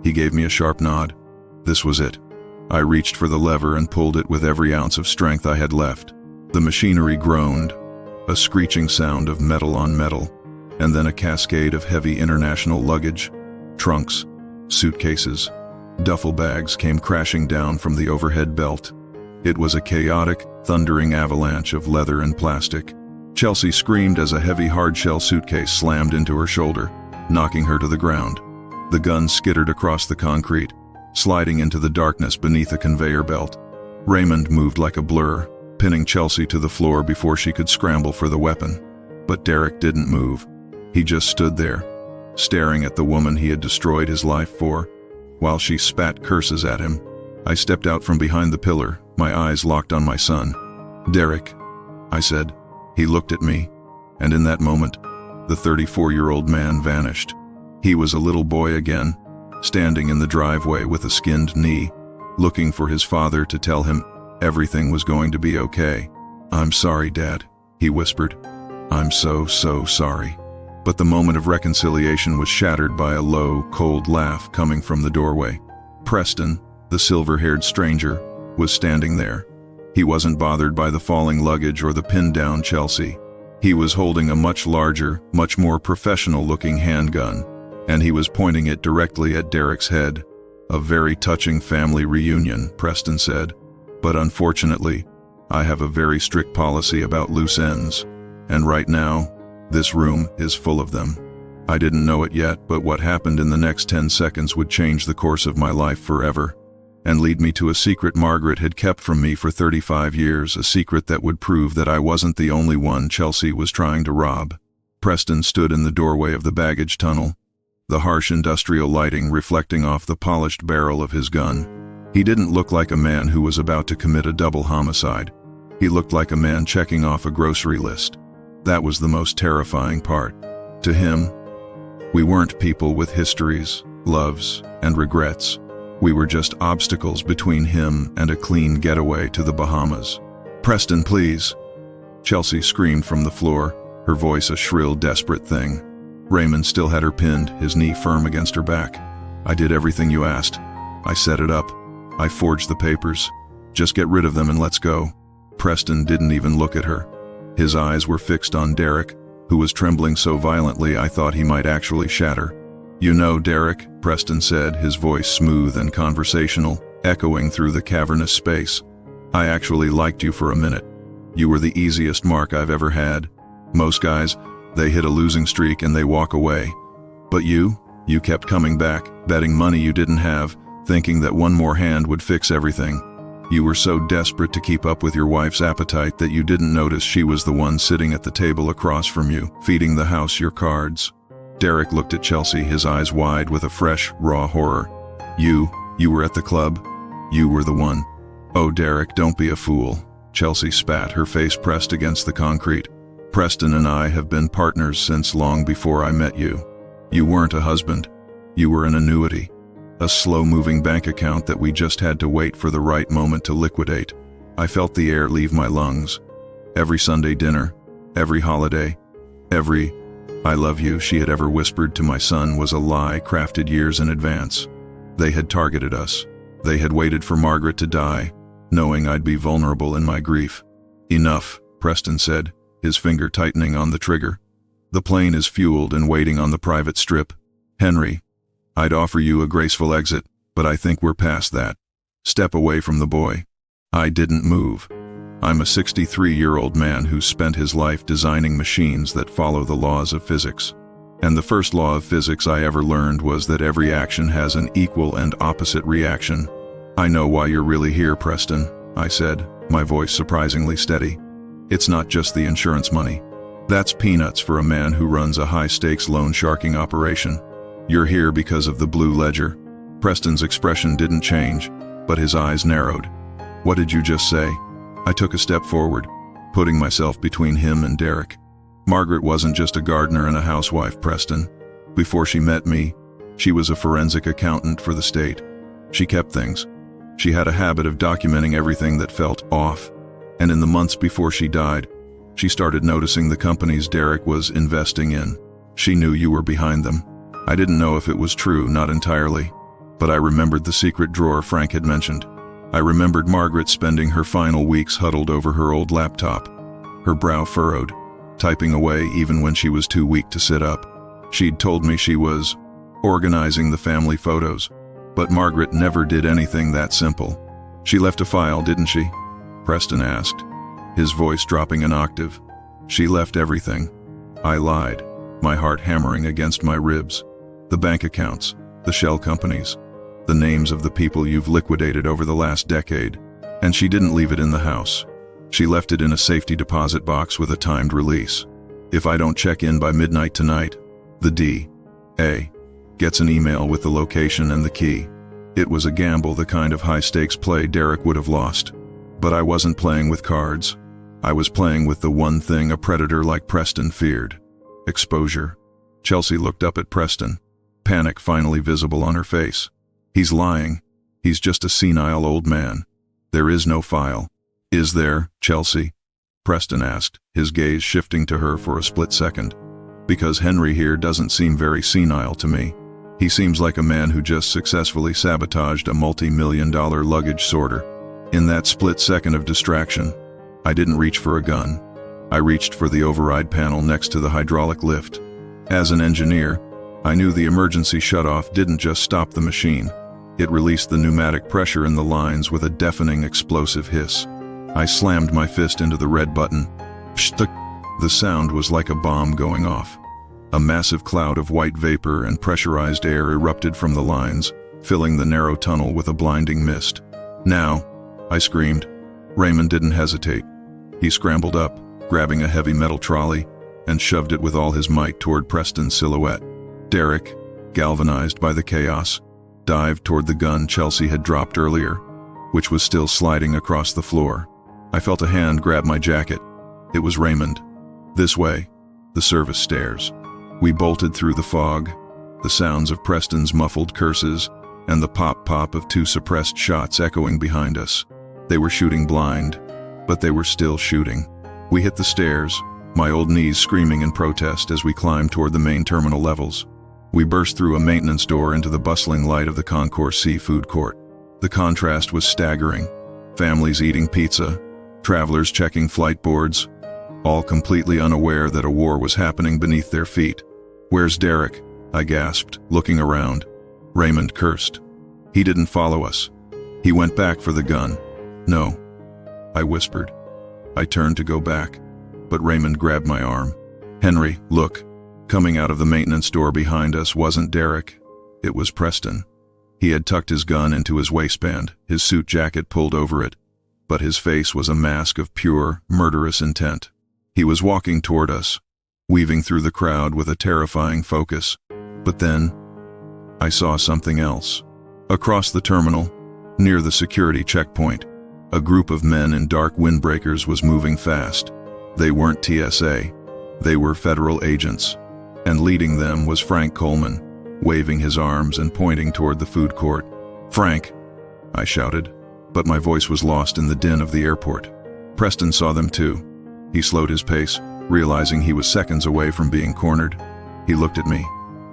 He gave me a sharp nod. This was it. I reached for the lever and pulled it with every ounce of strength I had left. The machinery groaned, a screeching sound of metal on metal, and then a cascade of heavy international luggage, trunks, suitcases, duffel bags came crashing down from the overhead belt. It was a chaotic, thundering avalanche of leather and plastic. Chelsea screamed as a heavy hard-shell suitcase slammed into her shoulder, knocking her to the ground. The gun skittered across the concrete, sliding into the darkness beneath a conveyor belt. Raymond moved like a blur, pinning Chelsea to the floor before she could scramble for the weapon. But Derek didn't move. He just stood there, staring at the woman he had destroyed his life for, while she spat curses at him. I stepped out from behind the pillar, my eyes locked on my son. "Derek," I said. He looked at me, and in that moment, the 34-year-old man vanished. He was a little boy again, standing in the driveway with a skinned knee, looking for his father to tell him everything was going to be okay. "I'm sorry, Dad," he whispered. "I'm so sorry." But the moment of reconciliation was shattered by a low, cold laugh coming from the doorway. Preston, the silver-haired stranger, was standing there. He wasn't bothered by the falling luggage or the pinned-down Chelsea. He was holding a much larger, much more professional-looking handgun, and he was pointing it directly at Derek's head. "A very touching family reunion," Preston said. "But unfortunately, I have a very strict policy about loose ends, and right now, this room is full of them." I didn't know it yet, but what happened in the next 10 seconds would change the course of my life forever, and lead me to a secret Margaret had kept from me for 35 years, a secret that would prove that I wasn't the only one Chelsea was trying to rob. Preston stood in the doorway of the baggage tunnel, the harsh industrial lighting reflecting off the polished barrel of his gun. He didn't look like a man who was about to commit a double homicide. He looked like a man checking off a grocery list. That was the most terrifying part. To him, we weren't people with histories, loves, and regrets. We were just obstacles between him and a clean getaway to the Bahamas. "Preston, please," Chelsea screamed from the floor, her voice a shrill, desperate thing. Raymond still had her pinned, his knee firm against her back. "I did everything you asked. I set it up. I forged the papers. Just get rid of them and let's go." Preston didn't even look at her. His eyes were fixed on Derek, who was trembling so violently I thought he might actually shatter. "You know, Derek," Preston said, his voice smooth and conversational, echoing through the cavernous space, "I actually liked you for a minute. You were the easiest mark I've ever had. Most guys, they hit a losing streak and they walk away. But you kept coming back, betting money you didn't have, thinking that one more hand would fix everything. You were so desperate to keep up with your wife's appetite that you didn't notice she was the one sitting at the table across from you, feeding the house your cards." Derek looked at Chelsea, his eyes wide with a fresh, raw horror. You were at the club? You were the one." "Oh, Derek, don't be a fool," Chelsea spat, her face pressed against the concrete. "Preston and I have been partners since long before I met you. You weren't a husband. You were an annuity. A slow-moving bank account that we just had to wait for the right moment to liquidate. I felt the air leave my lungs. Every Sunday dinner, every holiday, every 'I love you' she had ever whispered to my son was a lie crafted years in advance. They had targeted us. They had waited for Margaret to die, knowing I'd be vulnerable in my grief. "Enough," Preston said, his finger tightening on the trigger. "The plane is fueled and waiting on the private strip. Henry, I'd offer you a graceful exit, but I think we're past that. Step away from the boy." I didn't move. I'm a 63-year-old man who's spent his life designing machines that follow the laws of physics. And the first law of physics I ever learned was that every action has an equal and opposite reaction. "I know why you're really here, Preston," I said, my voice surprisingly steady. "It's not just the insurance money. That's peanuts for a man who runs a high-stakes loan sharking operation. You're here because of the blue ledger." Preston's expression didn't change, but his eyes narrowed. "What did you just say?" I took a step forward, putting myself between him and Derek. "Margaret wasn't just a gardener and a housewife, Preston. Before she met me, she was a forensic accountant for the state. She kept things. She had a habit of documenting everything that felt off. And in the months before she died, she started noticing the companies Derek was investing in. She knew you were behind them. I didn't know if it was true, not entirely. But I remembered the secret drawer Frank had mentioned. I remembered Margaret spending her final weeks huddled over her old laptop, her brow furrowed, typing away even when she was too weak to sit up. She'd told me she was organizing the family photos, but Margaret never did anything that simple. "She left a file, didn't she?" Preston asked, his voice dropping an octave. "She left everything." I lied, my heart hammering against my ribs. "The bank accounts, the shell companies, the names of the people you've liquidated over the last decade. And she didn't leave it in the house. She left it in a safety deposit box with a timed release. If I don't check in by midnight tonight, the D.A. gets an email with the location and the key." It was a gamble, the kind of high-stakes play Derek would have lost. But I wasn't playing with cards. I was playing with the one thing a predator like Preston feared: exposure. Chelsea looked up at Preston, panic finally visible on her face. "He's lying. He's just a senile old man. There is no file." "Is there, Chelsea?" Preston asked, his gaze shifting to her for a split second. "Because Henry here doesn't seem very senile to me. He seems like a man who just successfully sabotaged a multi-million-dollar luggage sorter." In that split second of distraction, I didn't reach for a gun. I reached for the override panel next to the hydraulic lift. As an engineer, I knew the emergency shutoff didn't just stop the machine. It released the pneumatic pressure in the lines with a deafening explosive hiss. I slammed my fist into the red button. Pshht! The sound was like a bomb going off. A massive cloud of white vapor and pressurized air erupted from the lines, filling the narrow tunnel with a blinding mist. "Now!" I screamed. Raymond didn't hesitate. He scrambled up, grabbing a heavy metal trolley, and shoved it with all his might toward Preston's silhouette. Derek, galvanized by the chaos, dived toward the gun Chelsea had dropped earlier, which was still sliding across the floor. I felt a hand grab my jacket. It was Raymond. "This way." The service stairs. We bolted through the fog, the sounds of Preston's muffled curses, and the pop-pop of 2 suppressed shots echoing behind us. They were shooting blind, but they were still shooting. We hit the stairs, my old knees screaming in protest as we climbed toward the main terminal levels. We burst through a maintenance door into the bustling light of the Concourse C food court. The contrast was staggering. Families eating pizza, travelers checking flight boards, all completely unaware that a war was happening beneath their feet. "Where's Derek?" I gasped, looking around. Raymond cursed. "He didn't follow us. He went back for the gun." "No," I whispered. I turned to go back, but Raymond grabbed my arm. "Henry, look." Coming out of the maintenance door behind us wasn't Derek. It was Preston. He had tucked his gun into his waistband, his suit jacket pulled over it, but his face was a mask of pure, murderous intent. He was walking toward us, weaving through the crowd with a terrifying focus. But then, I saw something else. Across the terminal, near the security checkpoint, a group of men in dark windbreakers was moving fast. They weren't TSA. They were federal agents. And leading them was Frank Coleman, waving his arms and pointing toward the food court. "Frank!" I shouted, but my voice was lost in the din of the airport. Preston saw them too. He slowed his pace, realizing he was seconds away from being cornered. He looked at me,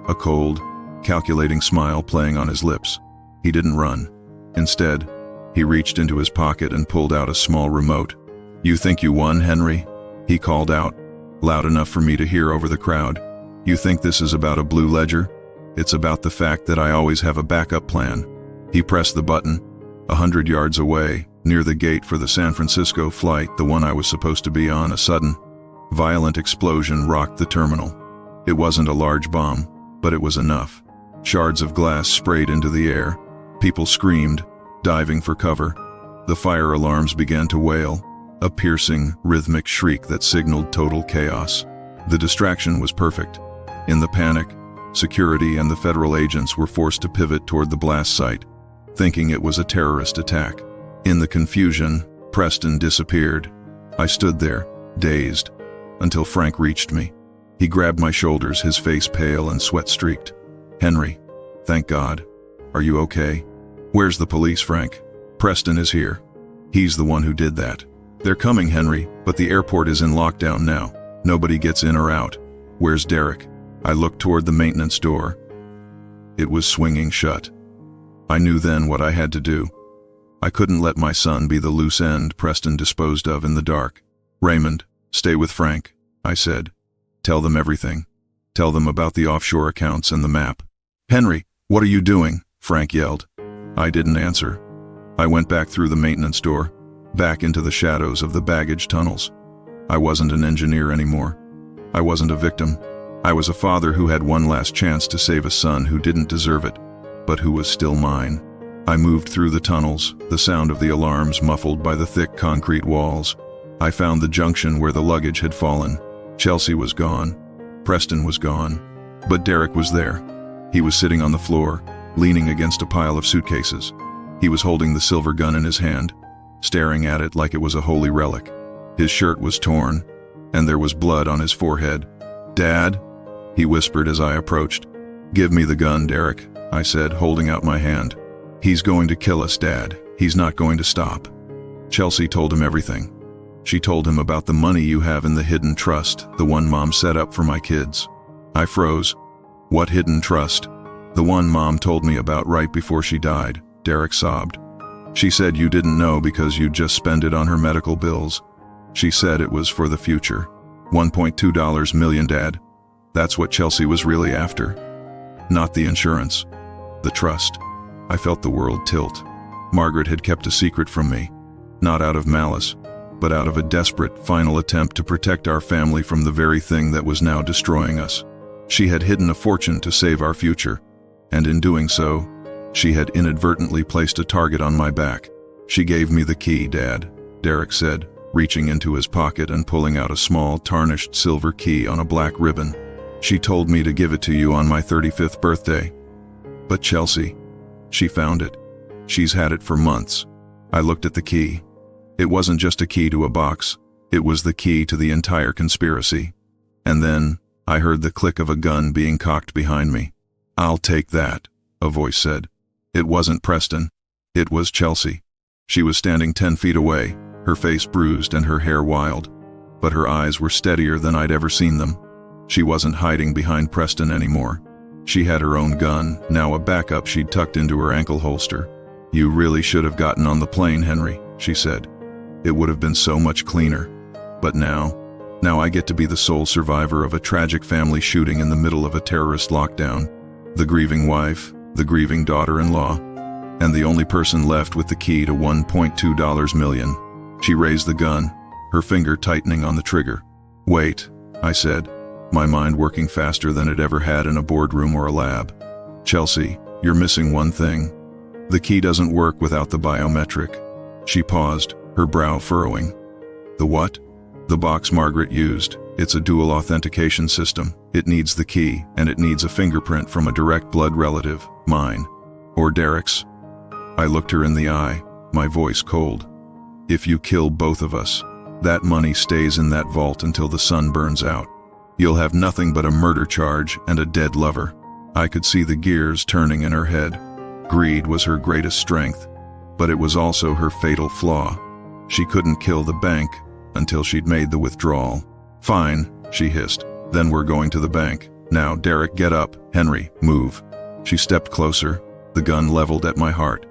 a cold, calculating smile playing on his lips. He didn't run. Instead, he reached into his pocket and pulled out a small remote. "You think you won, Henry?" he called out, loud enough for me to hear over the crowd. "You think this is about a blue ledger? It's about the fact that I always have a backup plan." He pressed the button. 100 yards away, near the gate for the San Francisco flight, the one I was supposed to be on, a sudden, violent explosion rocked the terminal. It wasn't a large bomb, but it was enough. Shards of glass sprayed into the air. People screamed, diving for cover. The fire alarms began to wail, a piercing, rhythmic shriek that signaled total chaos. The distraction was perfect. In the panic, security and the federal agents were forced to pivot toward the blast site, thinking it was a terrorist attack. In the confusion, Preston disappeared. I stood there, dazed, until Frank reached me. He grabbed my shoulders, his face pale and sweat-streaked. "Henry, thank God. Are you okay?" "Where's the police, Frank?" "Preston is here. He's the one who did that." "They're coming, Henry, but the airport is in lockdown now. Nobody gets in or out." "Where's Derek?" I looked toward the maintenance door. It was swinging shut. I knew then what I had to do. I couldn't let my son be the loose end Preston disposed of in the dark. "Raymond, stay with Frank," I said. "Tell them everything. Tell them about the offshore accounts and the map." "Henry, what are you doing?" Frank yelled. I didn't answer. I went back through the maintenance door, back into the shadows of the baggage tunnels. I wasn't an engineer anymore. I wasn't a victim. I was a father who had one last chance to save a son who didn't deserve it, but who was still mine. I moved through the tunnels, the sound of the alarms muffled by the thick concrete walls. I found the junction where the luggage had fallen. Chelsea was gone. Preston was gone. But Derek was there. He was sitting on the floor, leaning against a pile of suitcases. He was holding the silver gun in his hand, staring at it like it was a holy relic. His shirt was torn, and there was blood on his forehead. "Dad?" he whispered as I approached. "Give me the gun, Derek," I said, holding out my hand. "He's going to kill us, Dad. He's not going to stop." Chelsea told him everything. She told him about the money you have in the hidden trust, the one Mom set up for my kids. I froze. "What hidden trust?" "The one Mom told me about right before she died," Derek sobbed. "She said you didn't know because you'd just spent it on her medical bills. She said it was for the future. $1.2 million, Dad. That's what Chelsea was really after. Not the insurance. The trust." I felt the world tilt. Margaret had kept a secret from me, not out of malice, but out of a desperate, final attempt to protect our family from the very thing that was now destroying us. She had hidden a fortune to save our future, and in doing so, she had inadvertently placed a target on my back. "She gave me the key, Dad," Derek said, reaching into his pocket and pulling out a small, tarnished silver key on a black ribbon. "She told me to give it to you on my 35th birthday." "But Chelsea, she found it. She's had it for months." I looked at the key. It wasn't just a key to a box. It was the key to the entire conspiracy. And then, I heard the click of a gun being cocked behind me. "I'll take that," a voice said. It wasn't Preston. It was Chelsea. She was standing 10 feet away, her face bruised and her hair wild. But her eyes were steadier than I'd ever seen them. She wasn't hiding behind Preston anymore. She had her own gun, now a backup she'd tucked into her ankle holster. "You really should have gotten on the plane, Henry," she said. "It would have been so much cleaner. But now I get to be the sole survivor of a tragic family shooting in the middle of a terrorist lockdown. The grieving wife, the grieving daughter-in-law, and the only person left with the key to $1.2 million. She raised the gun, her finger tightening on the trigger. "Wait," I said, my mind working faster than it ever had in a boardroom or a lab. "Chelsea, you're missing one thing. The key doesn't work without the biometric." She paused, her brow furrowing. "The what?" "The box Margaret used. It's a dual authentication system. It needs the key, and it needs a fingerprint from a direct blood relative, mine, or Derek's." I looked her in the eye, my voice cold. "If you kill both of us, that money stays in that vault until the sun burns out. You'll have nothing but a murder charge and a dead lover." I could see the gears turning in her head. Greed was her greatest strength, but it was also her fatal flaw. She couldn't kill the bank until she'd made the withdrawal. "Fine," she hissed. "Then we're going to the bank. Now, Derek, get up. Henry, move." She stepped closer, the gun leveled at my heart.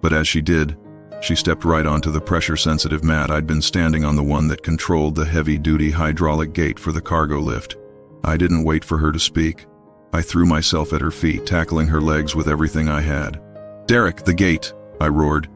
But as she did, she stepped right onto the pressure-sensitive mat I'd been standing on, the one that controlled the heavy-duty hydraulic gate for the cargo lift. I didn't wait for her to speak. I threw myself at her feet, tackling her legs with everything I had. "Derek, the gate!" I roared.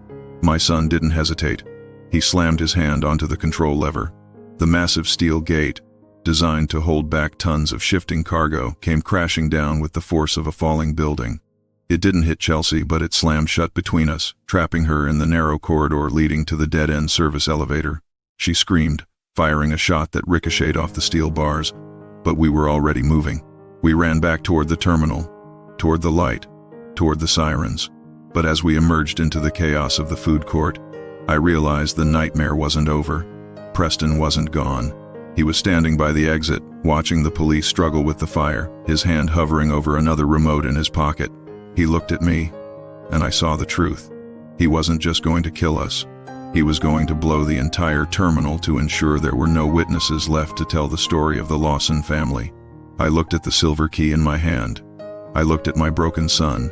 My son didn't hesitate. He slammed his hand onto the control lever. The massive steel gate, designed to hold back tons of shifting cargo, came crashing down with the force of a falling building. It didn't hit Chelsea, but it slammed shut between us, trapping her in the narrow corridor leading to the dead-end service elevator. She screamed, firing a shot that ricocheted off the steel bars, but we were already moving. We ran back toward the terminal, toward the light, toward the sirens. But as we emerged into the chaos of the food court, I realized the nightmare wasn't over. Preston wasn't gone. He was standing by the exit, watching the police struggle with the fire, his hand hovering over another remote in his pocket. He looked at me, and I saw the truth. He wasn't just going to kill us. He was going to blow the entire terminal to ensure there were no witnesses left to tell the story of the Lawson family. I looked at the silver key in my hand. I looked at my broken son,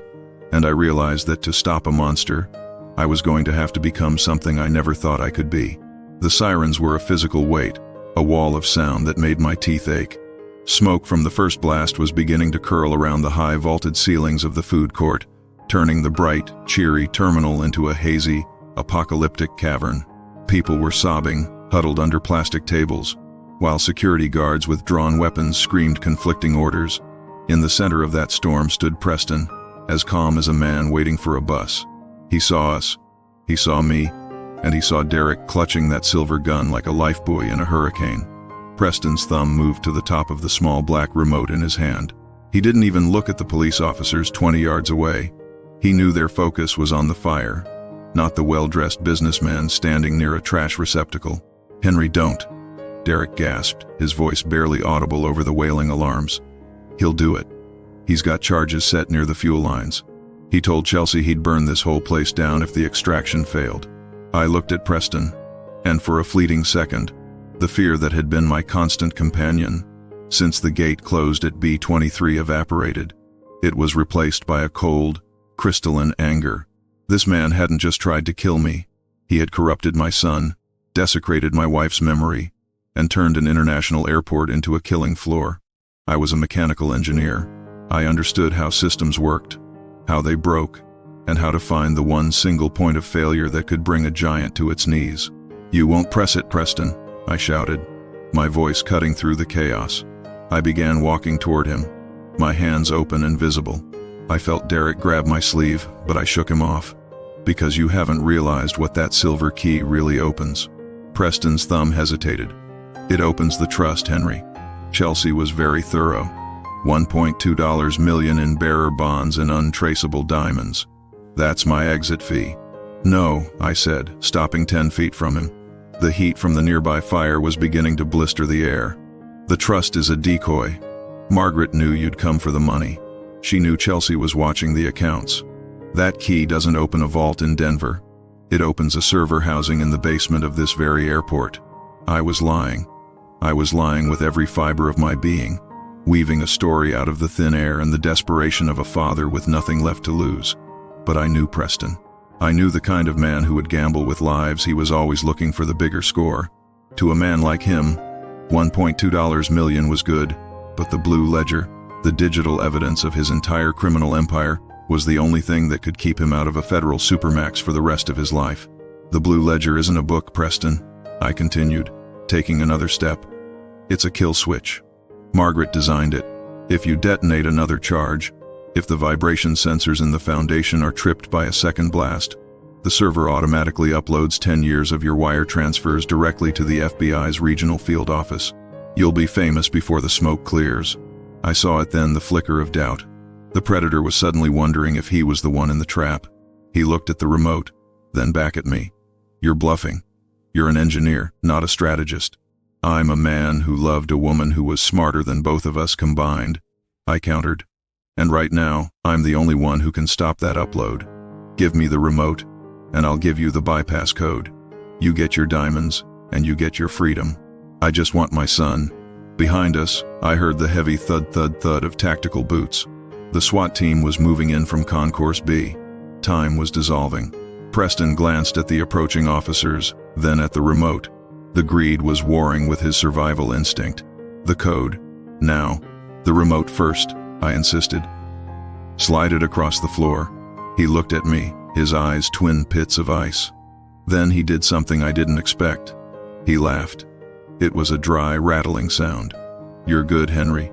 and I realized that to stop a monster, I was going to have to become something I never thought I could be. The sirens were a physical weight, a wall of sound that made my teeth ache. Smoke from the first blast was beginning to curl around the high vaulted ceilings of the food court, turning the bright, cheery terminal into a hazy, apocalyptic cavern. People were sobbing, huddled under plastic tables, while security guards with drawn weapons screamed conflicting orders. In the center of that storm stood Preston, as calm as a man waiting for a bus. He saw us, he saw me, and he saw Derek clutching that silver gun like a lifebuoy in a hurricane. Preston's thumb moved to the top of the small black remote in his hand. He didn't even look at the police officers 20 yards away. He knew their focus was on the fire, not the well-dressed businessman standing near a trash receptacle. "Henry, don't," Derek gasped, his voice barely audible over the wailing alarms. "He'll do it. He's got charges set near the fuel lines. He told Chelsea he'd burn this whole place down if the extraction failed." I looked at Preston, and for a fleeting second, the fear that had been my constant companion since the gate closed at B-23 evaporated. It was replaced by a cold, crystalline anger. This man hadn't just tried to kill me. He had corrupted my son, desecrated my wife's memory, and turned an international airport into a killing floor. I was a mechanical engineer. I understood how systems worked, how they broke, and how to find the one single point of failure that could bring a giant to its knees. "You won't press it, Preston," I shouted, my voice cutting through the chaos. I began walking toward him, my hands open and visible. I felt Derek grab my sleeve, but I shook him off. "Because you haven't realized what that silver key really opens." Preston's thumb hesitated. "It opens the trust, Henry." Chelsea was very thorough. $1.2 million in bearer bonds and untraceable diamonds. That's my exit fee. "No," I said, stopping 10 feet from him. The heat from the nearby fire was beginning to blister the air. "The trust is a decoy. Margaret knew you'd come for the money. She knew Chelsea was watching the accounts. That key doesn't open a vault in Denver. It opens a server housing in the basement of this very airport." I was lying. I was lying with every fiber of my being, weaving a story out of the thin air and the desperation of a father with nothing left to lose. But I knew Preston. I knew the kind of man who would gamble with lives. He was always looking for the bigger score. To a man like him, $1.2 million was good, but the blue ledger, the digital evidence of his entire criminal empire, was the only thing that could keep him out of a federal supermax for the rest of his life. "The blue ledger isn't a book, Preston," I continued, taking another step. "It's a kill switch. Margaret designed it. If you detonate another charge, if the vibration sensors in the foundation are tripped by a second blast, the server automatically uploads 10 years of your wire transfers directly to the FBI's regional field office. You'll be famous before the smoke clears." I saw it then, the flicker of doubt. The predator was suddenly wondering if he was the one in the trap. He looked at the remote, then back at me. "You're bluffing. You're an engineer, not a strategist." "I'm a man who loved a woman who was smarter than both of us combined," I countered. "And right now, I'm the only one who can stop that upload. Give me the remote, and I'll give you the bypass code. You get your diamonds, and you get your freedom. I just want my son." Behind us, I heard the heavy thud-thud-thud of tactical boots. The SWAT team was moving in from Concourse B. Time was dissolving. Preston glanced at the approaching officers, then at the remote. The greed was warring with his survival instinct. The code. Now. The remote first, I insisted. Slide it across the floor. He looked at me, his eyes twin pits of ice. Then he did something I didn't expect. He laughed. It was a dry, rattling sound. You're good, Henry.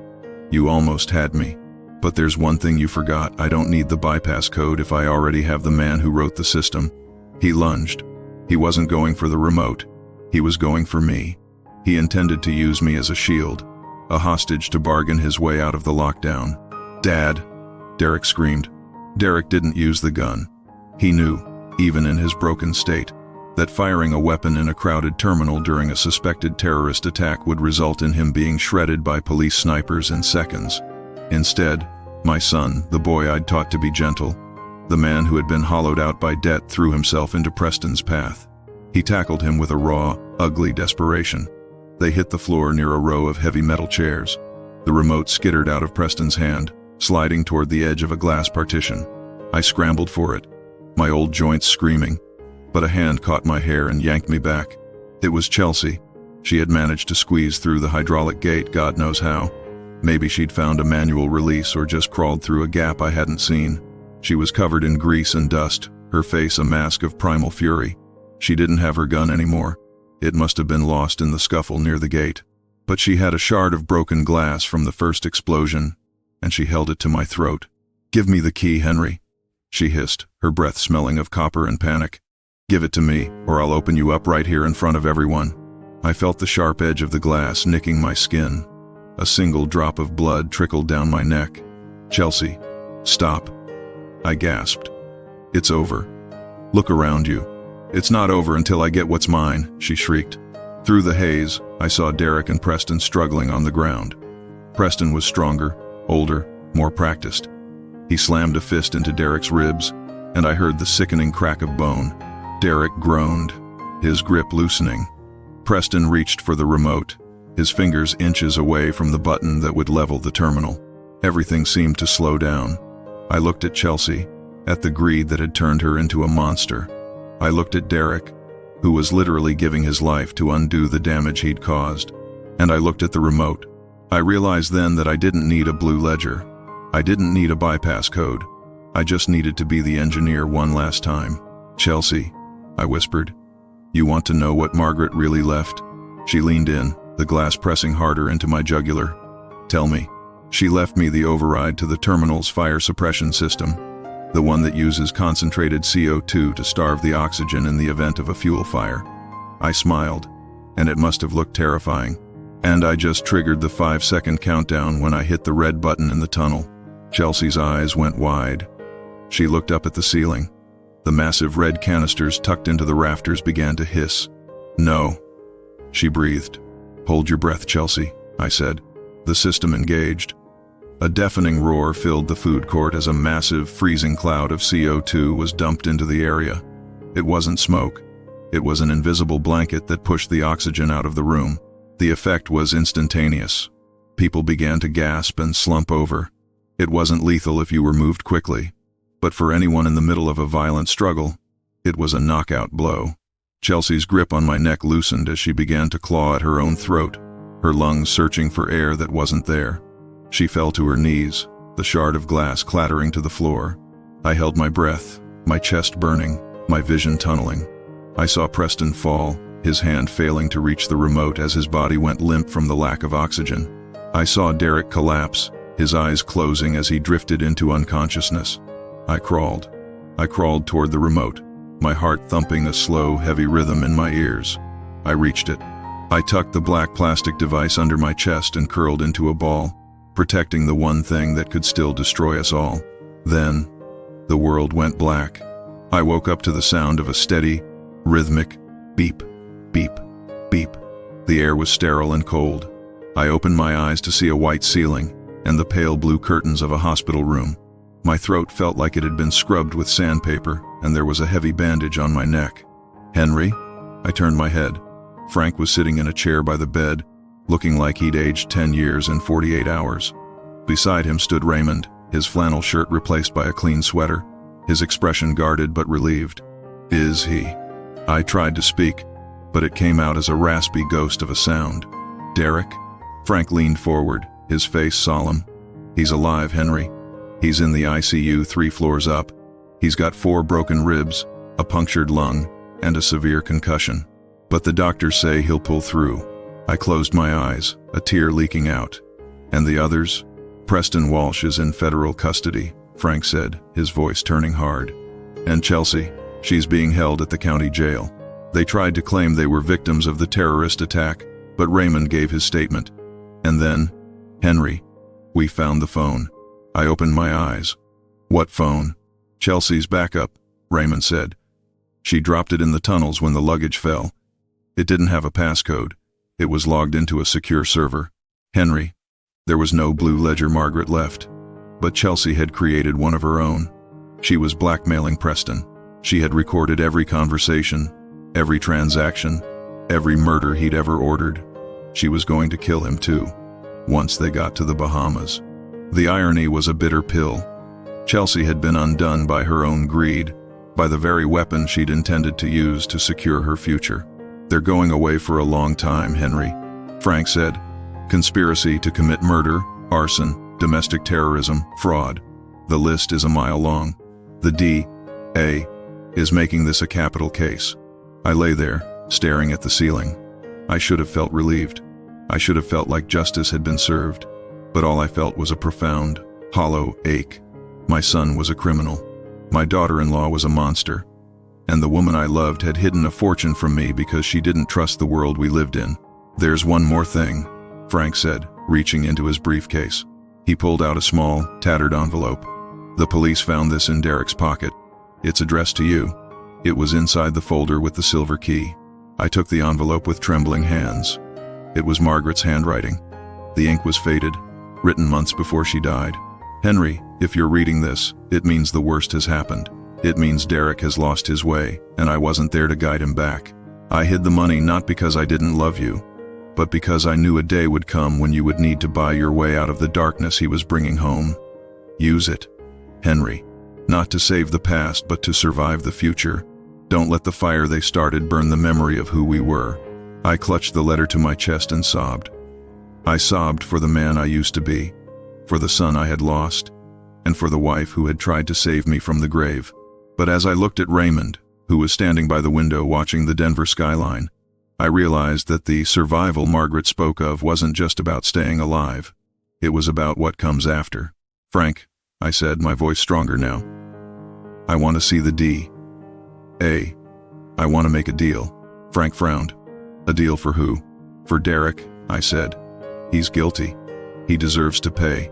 You almost had me. But there's one thing you forgot. I don't need the bypass code if I already have the man who wrote the system. He lunged. He wasn't going for the remote. He was going for me. He intended to use me as a shield, a hostage to bargain his way out of the lockdown. Dad, Derek screamed. Derek didn't use the gun. He knew, even in his broken state, that firing a weapon in a crowded terminal during a suspected terrorist attack would result in him being shredded by police snipers in seconds. Instead, my son, the boy I'd taught to be gentle, the man who had been hollowed out by debt, threw himself into Preston's path. He tackled him with a raw, ugly desperation. They hit the floor near a row of heavy metal chairs. The remote skittered out of Preston's hand, sliding toward the edge of a glass partition. I scrambled for it, my old joints screaming, but a hand caught my hair and yanked me back. It was Chelsea. She had managed to squeeze through the hydraulic gate, God knows how. Maybe she'd found a manual release or just crawled through a gap I hadn't seen. She was covered in grease and dust, her face a mask of primal fury. She didn't have her gun anymore. It must have been lost in the scuffle near the gate. But she had a shard of broken glass from the first explosion, and she held it to my throat. Give me the key, Henry, she hissed, her breath smelling of copper and panic. Give it to me, or I'll open you up right here in front of everyone. I felt the sharp edge of the glass nicking my skin. A single drop of blood trickled down my neck. Chelsea, stop, I gasped. It's over. Look around you. It's not over until I get what's mine, she shrieked. Through the haze, I saw Derek and Preston struggling on the ground. Preston was stronger, older, more practiced. He slammed a fist into Derek's ribs, and I heard the sickening crack of bone. Derek groaned, his grip loosening. Preston reached for the remote, his fingers inches away from the button that would level the terminal. Everything seemed to slow down. I looked at Chelsea, at the greed that had turned her into a monster. I looked at Derek, who was literally giving his life to undo the damage he'd caused. And I looked at the remote. I realized then that I didn't need a blue ledger. I didn't need a bypass code. I just needed to be the engineer one last time. Chelsea, I whispered, you want to know what Margaret really left? She leaned in, the glass pressing harder into my jugular. Tell me. She left me the override to the terminal's fire suppression system, the one that uses concentrated CO2 to starve the oxygen in the event of a fuel fire. I smiled, and it must have looked terrifying. And I just triggered the 5-second countdown when I hit the red button in the tunnel. Chelsea's eyes went wide. She looked up at the ceiling. The massive red canisters tucked into the rafters began to hiss. No, she breathed. Hold your breath, Chelsea, I said. The system engaged. A deafening roar filled the food court as a massive, freezing cloud of CO2 was dumped into the area. It wasn't smoke. It was an invisible blanket that pushed the oxygen out of the room. The effect was instantaneous. People began to gasp and slump over. It wasn't lethal if you were moved quickly, but for anyone in the middle of a violent struggle, it was a knockout blow. Chelsea's grip on my neck loosened as she began to claw at her own throat, her lungs searching for air that wasn't there. She fell to her knees, the shard of glass clattering to the floor. I held my breath, my chest burning, my vision tunneling. I saw Preston fall, his hand failing to reach the remote as his body went limp from the lack of oxygen. I saw Derek collapse, his eyes closing as he drifted into unconsciousness. I crawled toward the remote, my heart thumping a slow, heavy rhythm in my ears. I reached it. I tucked the black plastic device under my chest and curled into a ball, protecting the one thing that could still destroy us all. Then, the world went black. I woke up to the sound of a steady, rhythmic beep, beep, beep. The air was sterile and cold. I opened my eyes to see a white ceiling and the pale blue curtains of a hospital room. My throat felt like it had been scrubbed with sandpaper, and there was a heavy bandage on my neck. Henry? I turned my head. Frank was sitting in a chair by the bed, looking like he'd aged 10 years and 48 hours. Beside him stood Raymond, his flannel shirt replaced by a clean sweater, his expression guarded but relieved. Is he? I tried to speak, but it came out as a raspy ghost of a sound. Derek? Frank leaned forward, his face solemn. He's alive, Henry. He's in the ICU 3 floors up. He's got 4 broken ribs, a punctured lung, and a severe concussion. But the doctors say he'll pull through. I closed my eyes, a tear leaking out. And the others? Preston Walsh is in federal custody, Frank said, his voice turning hard. And Chelsea, she's being held at the county jail. They tried to claim they were victims of the terrorist attack, but Raymond gave his statement. And then, Henry, we found the phone. I opened my eyes. What phone? Chelsea's backup, Raymond said. She dropped it in the tunnels when the luggage fell. It didn't have a passcode. It was logged into a secure server. Henry, there was no Blue Ledger Margaret left. But Chelsea had created one of her own. She was blackmailing Preston. She had recorded every conversation, every transaction, every murder he'd ever ordered. She was going to kill him too, once they got to the Bahamas. The irony was a bitter pill. Chelsea had been undone by her own greed, by the very weapon she'd intended to use to secure her future. They're going away for a long time, Henry, Frank said. Conspiracy to commit murder, arson, domestic terrorism, fraud. The list is a mile long. The DA is making this a capital case. I lay there, staring at the ceiling. I should have felt relieved. I should have felt like justice had been served. But all I felt was a profound, hollow ache. My son was a criminal. My daughter-in-law was a monster. And the woman I loved had hidden a fortune from me because she didn't trust the world we lived in. There's one more thing, Frank said, reaching into his briefcase. He pulled out a small, tattered envelope. The police found this in Derek's pocket. It's addressed to you. It was inside the folder with the silver key. I took the envelope with trembling hands. It was Margaret's handwriting. The ink was faded, written months before she died. Henry, if you're reading this, it means the worst has happened. It means Derek has lost his way, and I wasn't there to guide him back. I hid the money not because I didn't love you, but because I knew a day would come when you would need to buy your way out of the darkness he was bringing home. Use it, Henry. Not to save the past, but to survive the future. Don't let the fire they started burn the memory of who we were. I clutched the letter to my chest and sobbed. I sobbed for the man I used to be, for the son I had lost, and for the wife who had tried to save me from the grave. But as I looked at Raymond, who was standing by the window watching the Denver skyline, I realized that the survival Margaret spoke of wasn't just about staying alive. It was about what comes after. Frank, I said, my voice stronger now. I want to see the DA. I want to make a deal. Frank frowned. A deal for who? For Derek, I said. He's guilty. He deserves to pay.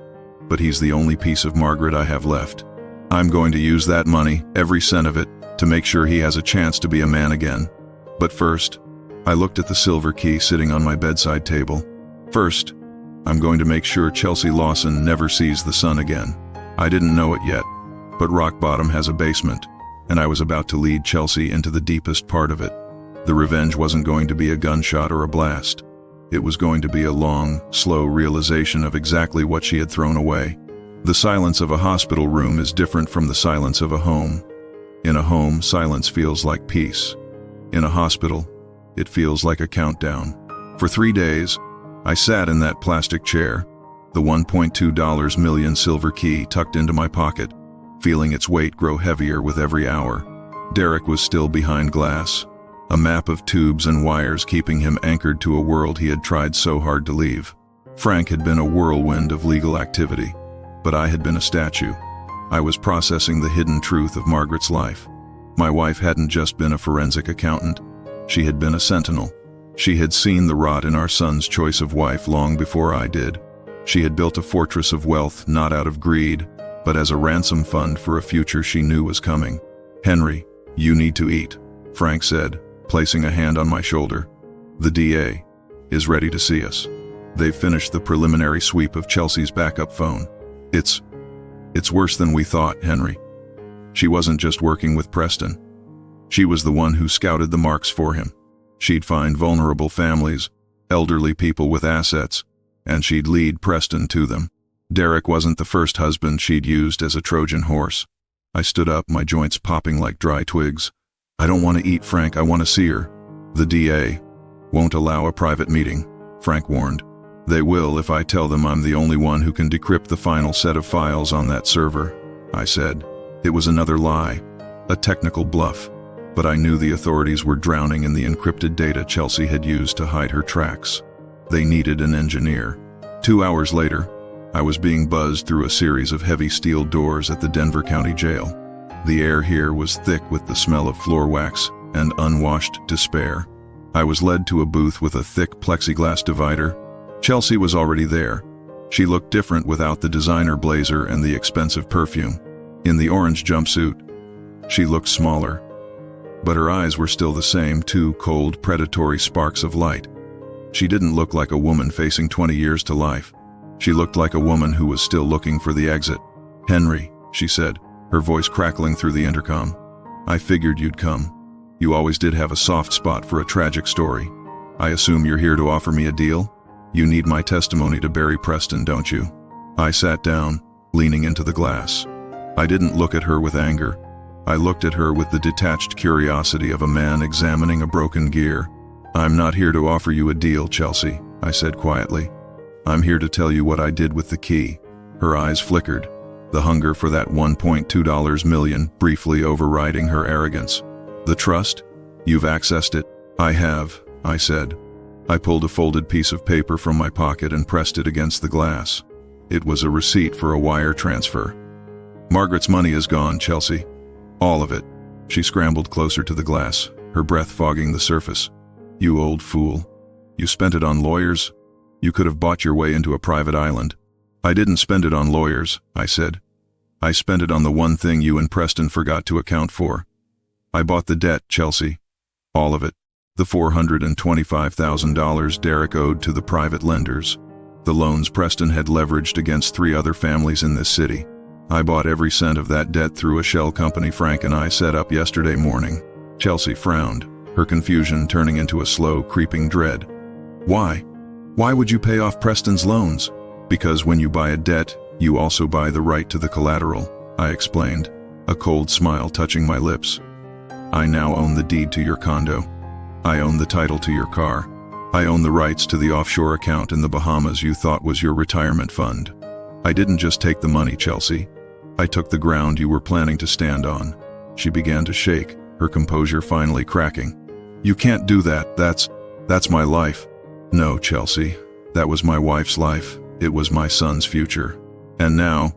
But he's the only piece of Margaret I have left. I'm going to use that money, every cent of it, to make sure he has a chance to be a man again. But first, I looked at the silver key sitting on my bedside table. First, I'm going to make sure Chelsea Lawson never sees the sun again. I didn't know it yet, but Rock Bottom has a basement, and I was about to lead Chelsea into the deepest part of it. The revenge wasn't going to be a gunshot or a blast. It was going to be a long, slow realization of exactly what she had thrown away. The silence of a hospital room is different from the silence of a home. In a home, silence feels like peace. In a hospital, it feels like a countdown. For 3 days, I sat in that plastic chair, the $1.2 million silver key tucked into my pocket, feeling its weight grow heavier with every hour. Derek was still behind glass, a map of tubes and wires keeping him anchored to a world he had tried so hard to leave. Frank had been a whirlwind of legal activity, but I had been a statue. I was processing the hidden truth of Margaret's life. My wife hadn't just been a forensic accountant. She had been a sentinel. She had seen the rot in our son's choice of wife long before I did. She had built a fortress of wealth not out of greed, but as a ransom fund for a future she knew was coming. Henry, you need to eat, Frank said, placing a hand on my shoulder. The DA is ready to see us. They've finished the preliminary sweep of Chelsea's backup phone. It's worse than we thought, Henry. She wasn't just working with Preston. She was the one who scouted the marks for him. She'd find vulnerable families, elderly people with assets, and she'd lead Preston to them. Derek wasn't the first husband she'd used as a Trojan horse. I stood up, my joints popping like dry twigs. I don't want to eat, Frank, I want to see her. The DA won't allow a private meeting, Frank warned. They will if I tell them I'm the only one who can decrypt the final set of files on that server, I said. It was another lie, a technical bluff, but I knew the authorities were drowning in the encrypted data Chelsea had used to hide her tracks. They needed an engineer. 2 hours later, I was being buzzed through a series of heavy steel doors at the Denver County Jail. The air here was thick with the smell of floor wax and unwashed despair. I was led to a booth with a thick plexiglass divider. Chelsea was already there. She looked different without the designer blazer and the expensive perfume. In the orange jumpsuit, she looked smaller, but her eyes were still the same, two cold, predatory sparks of light. She didn't look like a woman facing 20 years to life. She looked like a woman who was still looking for the exit. "Henry," she said, her voice crackling through the intercom. "I figured you'd come. You always did have a soft spot for a tragic story. I assume you're here to offer me a deal? You need my testimony to bury Preston, don't you?" I sat down, leaning into the glass. I didn't look at her with anger. I looked at her with the detached curiosity of a man examining a broken gear. "I'm not here to offer you a deal, Chelsea," I said quietly. "I'm here to tell you what I did with the key." Her eyes flickered, the hunger for that $1.2 million briefly overriding her arrogance. "The trust? You've accessed it?" "I have," I said. I pulled a folded piece of paper from my pocket and pressed it against the glass. It was a receipt for a wire transfer. "Margaret's money is gone, Chelsea. All of it." She scrambled closer to the glass, her breath fogging the surface. "You old fool. You spent it on lawyers? You could have bought your way into a private island." "I didn't spend it on lawyers," I said. "I spent it on the one thing you and Preston forgot to account for. I bought the debt, Chelsea. All of it. The $425,000 Derek owed to the private lenders. The loans Preston had leveraged against 3 other families in this city. I bought every cent of that debt through a shell company Frank and I set up yesterday morning." Chelsea frowned, her confusion turning into a slow, creeping dread. "Why? Why would you pay off Preston's loans?" "Because when you buy a debt, you also buy the right to the collateral," I explained, a cold smile touching my lips. "I now own the deed to your condo. I own the title to your car. I own the rights to the offshore account in the Bahamas you thought was your retirement fund. I didn't just take the money, Chelsea. I took the ground you were planning to stand on." She began to shake, her composure finally cracking. "You can't do that. That's my life." "No, Chelsea. That was my wife's life. It was my son's future. And now,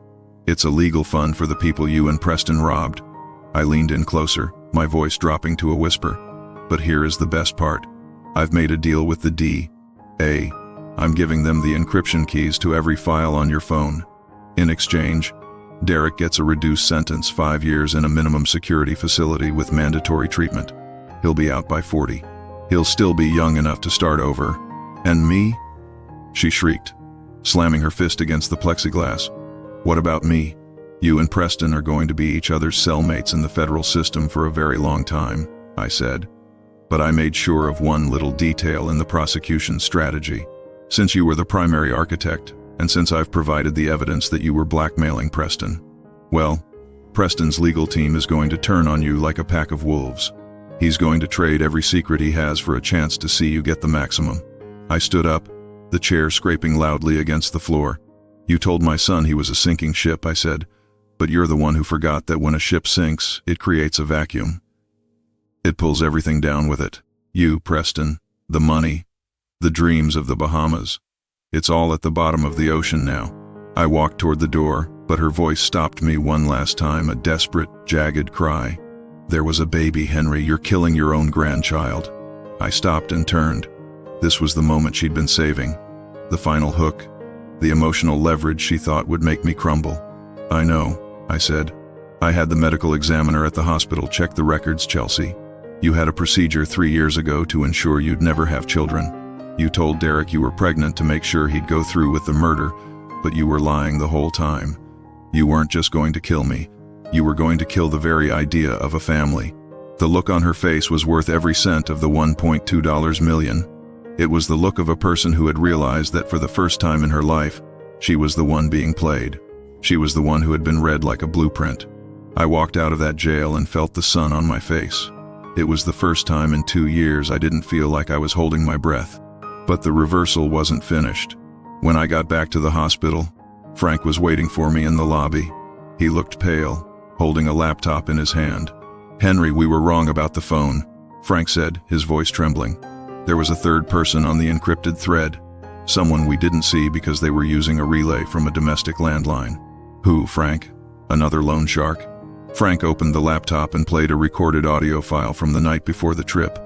it's a legal fund for the people you and Preston robbed." I leaned in closer, my voice dropping to a whisper. "But here is the best part. I've made a deal with the DA. I'm giving them the encryption keys to every file on your phone. In exchange, Derek gets a reduced sentence, 5 years in a minimum security facility with mandatory treatment. He'll be out by 40. He'll still be young enough to start over. And me?" She shrieked, slamming her fist against the plexiglass. "What about me? You and Preston are going to be each other's cellmates in the federal system for a very long time," I said. But I made sure of one little detail in the prosecution strategy. "Since you were the primary architect, and since I've provided the evidence that you were blackmailing Preston, well, Preston's legal team is going to turn on you like a pack of wolves. He's going to trade every secret he has for a chance to see you get the maximum." I stood up, the chair scraping loudly against the floor. "You told my son he was a sinking ship," I said, "but you're the one who forgot that when a ship sinks, it creates a vacuum. It pulls everything down with it. You, Preston, the money, the dreams of the Bahamas. It's all at the bottom of the ocean now." I walked toward the door, but her voice stopped me one last time, a desperate, jagged cry. "There was a baby, Henry. You're killing your own grandchild." I stopped and turned. This was the moment she'd been saving. The final hook, the emotional leverage she thought would make me crumble. "I know," I said. "I had the medical examiner at the hospital check the records, Chelsea. You had a procedure 3 years ago to ensure you'd never have children. You told Derek you were pregnant to make sure he'd go through with the murder, but you were lying the whole time. You weren't just going to kill me. You were going to kill the very idea of a family." The look on her face was worth every cent of the $1.2 million. It was the look of a person who had realized that for the first time in her life, she was the one being played. She was the one who had been read like a blueprint. I walked out of that jail and felt the sun on my face. It was the first time in 2 years I didn't feel like I was holding my breath. But the reversal wasn't finished. When I got back to the hospital, Frank was waiting for me in the lobby. He looked pale, holding a laptop in his hand. "Henry, we were wrong about the phone," Frank said, his voice trembling. "There was a third person on the encrypted thread. Someone we didn't see because they were using a relay from a domestic landline." "Who, Frank? Another loan shark?" Frank opened the laptop and played a recorded audio file from the night before the trip.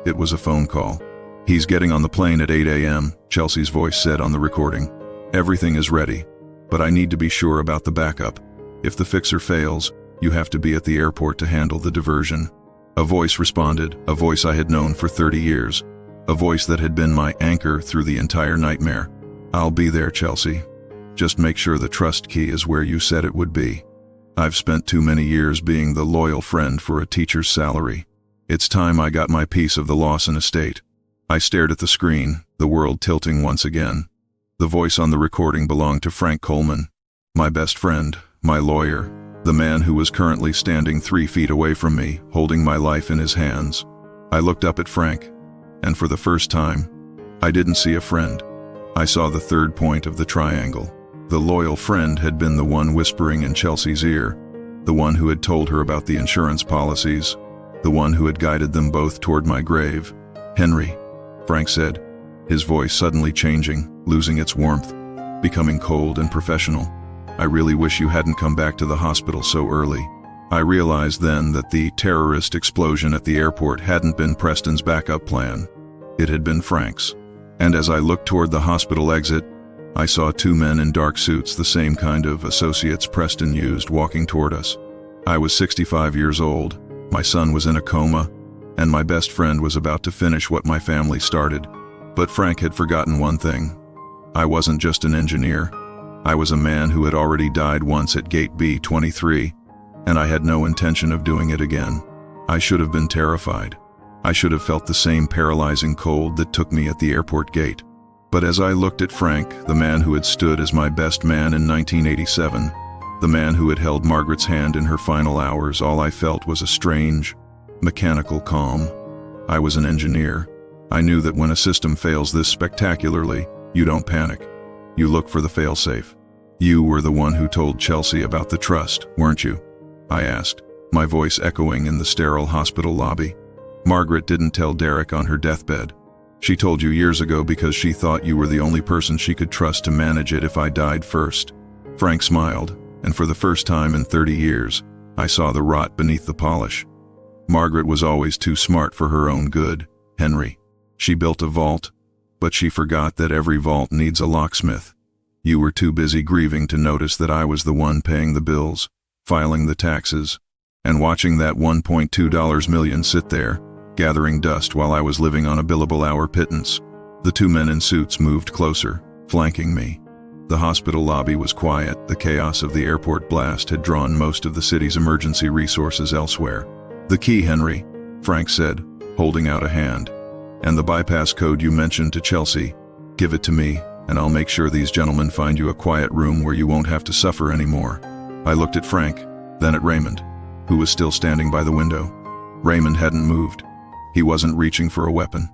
It was a phone call. "He's getting on the plane at 8 a.m., Chelsea's voice said on the recording. "Everything is ready, but I need to be sure about the backup. If the fixer fails, you have to be at the airport to handle the diversion." A voice responded, a voice I had known for 30 years, a voice that had been my anchor through the entire nightmare. "I'll be there, Chelsea. Just make sure the trust key is where you said it would be. I've spent too many years being the loyal friend for a teacher's salary. It's time I got my piece of the Lawson estate." I stared at the screen, the world tilting once again. The voice on the recording belonged to Frank Coleman, my best friend, my lawyer, the man who was currently standing 3 feet away from me, holding my life in his hands. I looked up at Frank, and for the first time, I didn't see a friend. I saw the third point of the triangle. The loyal friend had been the one whispering in Chelsea's ear, the one who had told her about the insurance policies, the one who had guided them both toward my grave. "Henry," Frank said, his voice suddenly changing, losing its warmth, becoming cold and professional. "I really wish you hadn't come back to the hospital so early." I realized then that the terrorist explosion at the airport hadn't been Preston's backup plan. It had been Frank's. And as I looked toward the hospital exit, I saw 2 men in dark suits, the same kind of associates Preston used, walking toward us. I was 65 years old, my son was in a coma, and my best friend was about to finish what my family started. But Frank had forgotten one thing. I wasn't just an engineer. I was a man who had already died once at Gate B-23, and I had no intention of doing it again. I should have been terrified. I should have felt the same paralyzing cold that took me at the airport gate. But as I looked at Frank, the man who had stood as my best man in 1987, the man who had held Margaret's hand in her final hours, all I felt was a strange, mechanical calm. I was an engineer. I knew that when a system fails this spectacularly, you don't panic. You look for the failsafe. "You were the one who told Chelsea about the trust, weren't you?" I asked, my voice echoing in the sterile hospital lobby. "Margaret didn't tell Derek on her deathbed. She told you years ago because she thought you were the only person she could trust to manage it if I died first." Frank smiled, and for the first time in 30 years, I saw the rot beneath the polish. "Margaret was always too smart for her own good, Henry. She built a vault, but she forgot that every vault needs a locksmith. You were too busy grieving to notice that I was the one paying the bills, filing the taxes, and watching that $1.2 million sit there, gathering dust while I was living on a billable hour pittance." The 2 men in suits moved closer, flanking me. The hospital lobby was quiet. The chaos of the airport blast had drawn most of the city's emergency resources elsewhere. "The key, Henry," Frank said, holding out a hand. "And the bypass code you mentioned to Chelsea. Give it to me, and I'll make sure these gentlemen find you a quiet room where you won't have to suffer anymore." I looked at Frank, then at Raymond, who was still standing by the window. Raymond hadn't moved. He wasn't reaching for a weapon.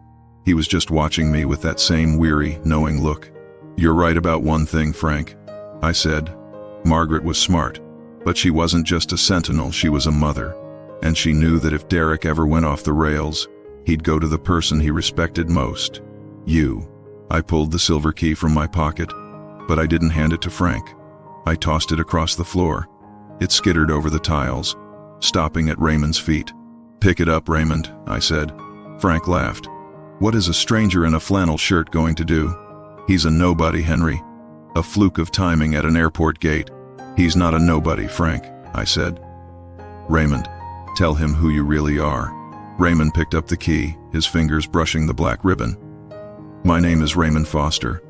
He was just watching me with that same weary, knowing look. "You're right about one thing, Frank," I said. "Margaret was smart, but she wasn't just a sentinel, she was a mother. And she knew that if Derek ever went off the rails, he'd go to the person he respected most. You." I pulled the silver key from my pocket, but I didn't hand it to Frank. I tossed it across the floor. It skittered over the tiles, stopping at Raymond's feet. "Pick it up, Raymond," I said. Frank laughed. "What is a stranger in a flannel shirt going to do? He's a nobody, Henry. A fluke of timing at an airport gate. He's not a nobody, Frank," I said. "Raymond, tell him who you really are." Raymond picked up the key, his fingers brushing the black ribbon. "My name is Raymond Foster.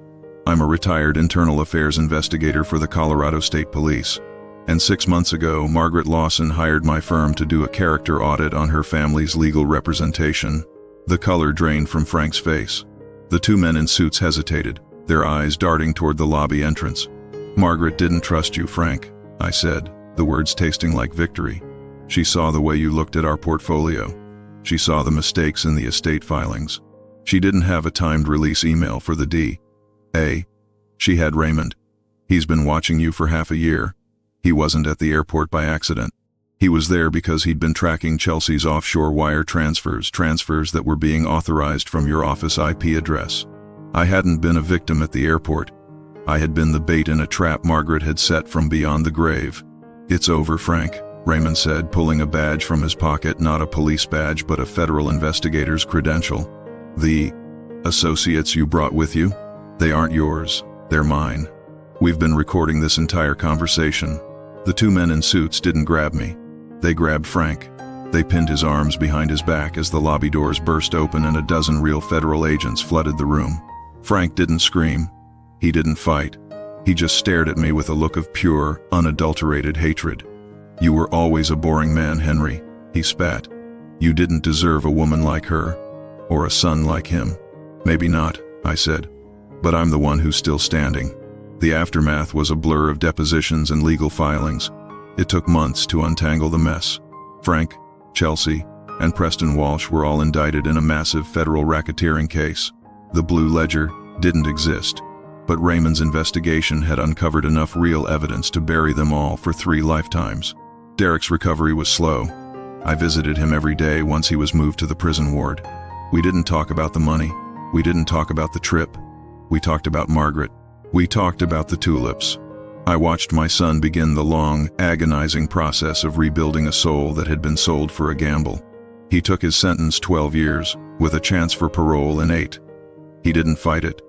I'm a retired internal affairs investigator for the Colorado State Police. And 6 months ago, Margaret Lawson hired my firm to do a character audit on her family's legal representation." The color drained from Frank's face. The 2 men in suits hesitated, their eyes darting toward the lobby entrance. "Margaret didn't trust you, Frank," I said. the words tasting like victory. She saw the way you looked at our portfolio. She saw the mistakes in the estate filings. She didn't have a timed release email for the D.A. She had Raymond. He's been watching you for half a year. He wasn't at the airport by accident. He was there because he'd been tracking Chelsea's offshore wire transfers that were being authorized from your office IP address. I hadn't been a victim at the airport. I had been the bait in a trap Margaret had set from beyond the grave. "It's over, Frank," Raymond said, pulling a badge from his pocket, not a police badge but a federal investigator's credential. "The associates you brought with you? They aren't yours. They're mine. We've been recording this entire conversation." The two men in suits didn't grab me. They grabbed Frank. They pinned his arms behind his back as the lobby doors burst open and a dozen real federal agents flooded the room. Frank didn't scream. He didn't fight. He just stared at me with a look of pure, unadulterated hatred. "You were always a boring man, Henry," he spat. "You didn't deserve a woman like her, or a son like him." "Maybe not," I said. "But I'm the one who's still standing." The aftermath was a blur of depositions and legal filings. It took months to untangle the mess. Frank, Chelsea, and Preston Walsh were all indicted in a massive federal racketeering case. The Blue Ledger didn't exist, but Raymond's investigation had uncovered enough real evidence to bury them all for 3 lifetimes. Derek's recovery was slow. I visited him every day once he was moved to the prison ward. We didn't talk about the money. We didn't talk about the trip. We talked about Margaret. We talked about the tulips. I watched my son begin the long, agonizing process of rebuilding a soul that had been sold for a gamble. He took his sentence 12 years, with a chance for parole in 8. He didn't fight it.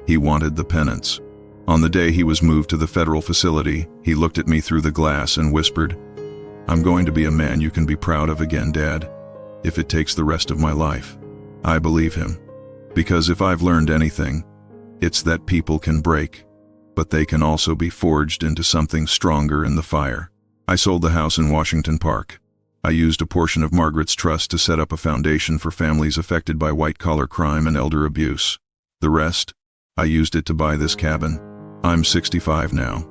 He wanted the penance. On the day he was moved to the federal facility, he looked at me through the glass and whispered, "I'm going to be a man you can be proud of again, Dad, if it takes the rest of my life." I believe him. Because if I've learned anything, it's that people can break, but they can also be forged into something stronger in the fire. I sold the house in Washington Park. I used a portion of Margaret's trust to set up a foundation for families affected by white-collar crime and elder abuse. The rest, I used it to buy this cabin. I'm 65 now.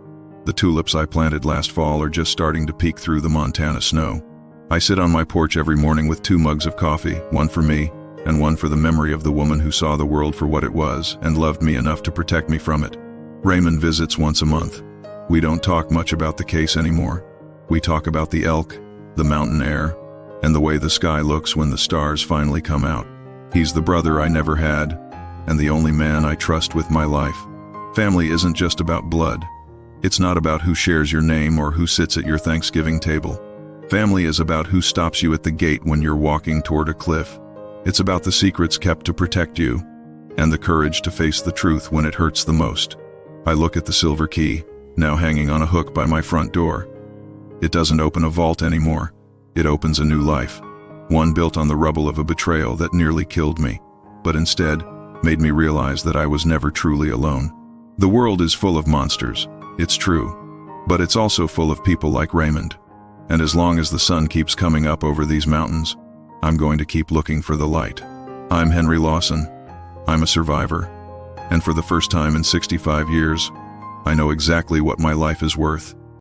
The tulips I planted last fall are just starting to peek through the Montana snow. I sit on my porch every morning with 2 mugs of coffee, one for me, and one for the memory of the woman who saw the world for what it was and loved me enough to protect me from it. Raymond visits once a month. We don't talk much about the case anymore. We talk about the elk, the mountain air, and the way the sky looks when the stars finally come out. He's the brother I never had, and the only man I trust with my life. Family isn't just about blood. It's not about who shares your name or who sits at your Thanksgiving table. Family is about who stops you at the gate when you're walking toward a cliff. It's about the secrets kept to protect you, and the courage to face the truth when it hurts the most. I look at the silver key, now hanging on a hook by my front door. It doesn't open a vault anymore. It opens a new life. One built on the rubble of a betrayal that nearly killed me, but instead made me realize that I was never truly alone. The world is full of monsters, it's true, but it's also full of people like Raymond. And as long as the sun keeps coming up over these mountains, I'm going to keep looking for the light. I'm Henry Lawson. I'm a survivor. And for the first time in 65 years, I know exactly what my life is worth.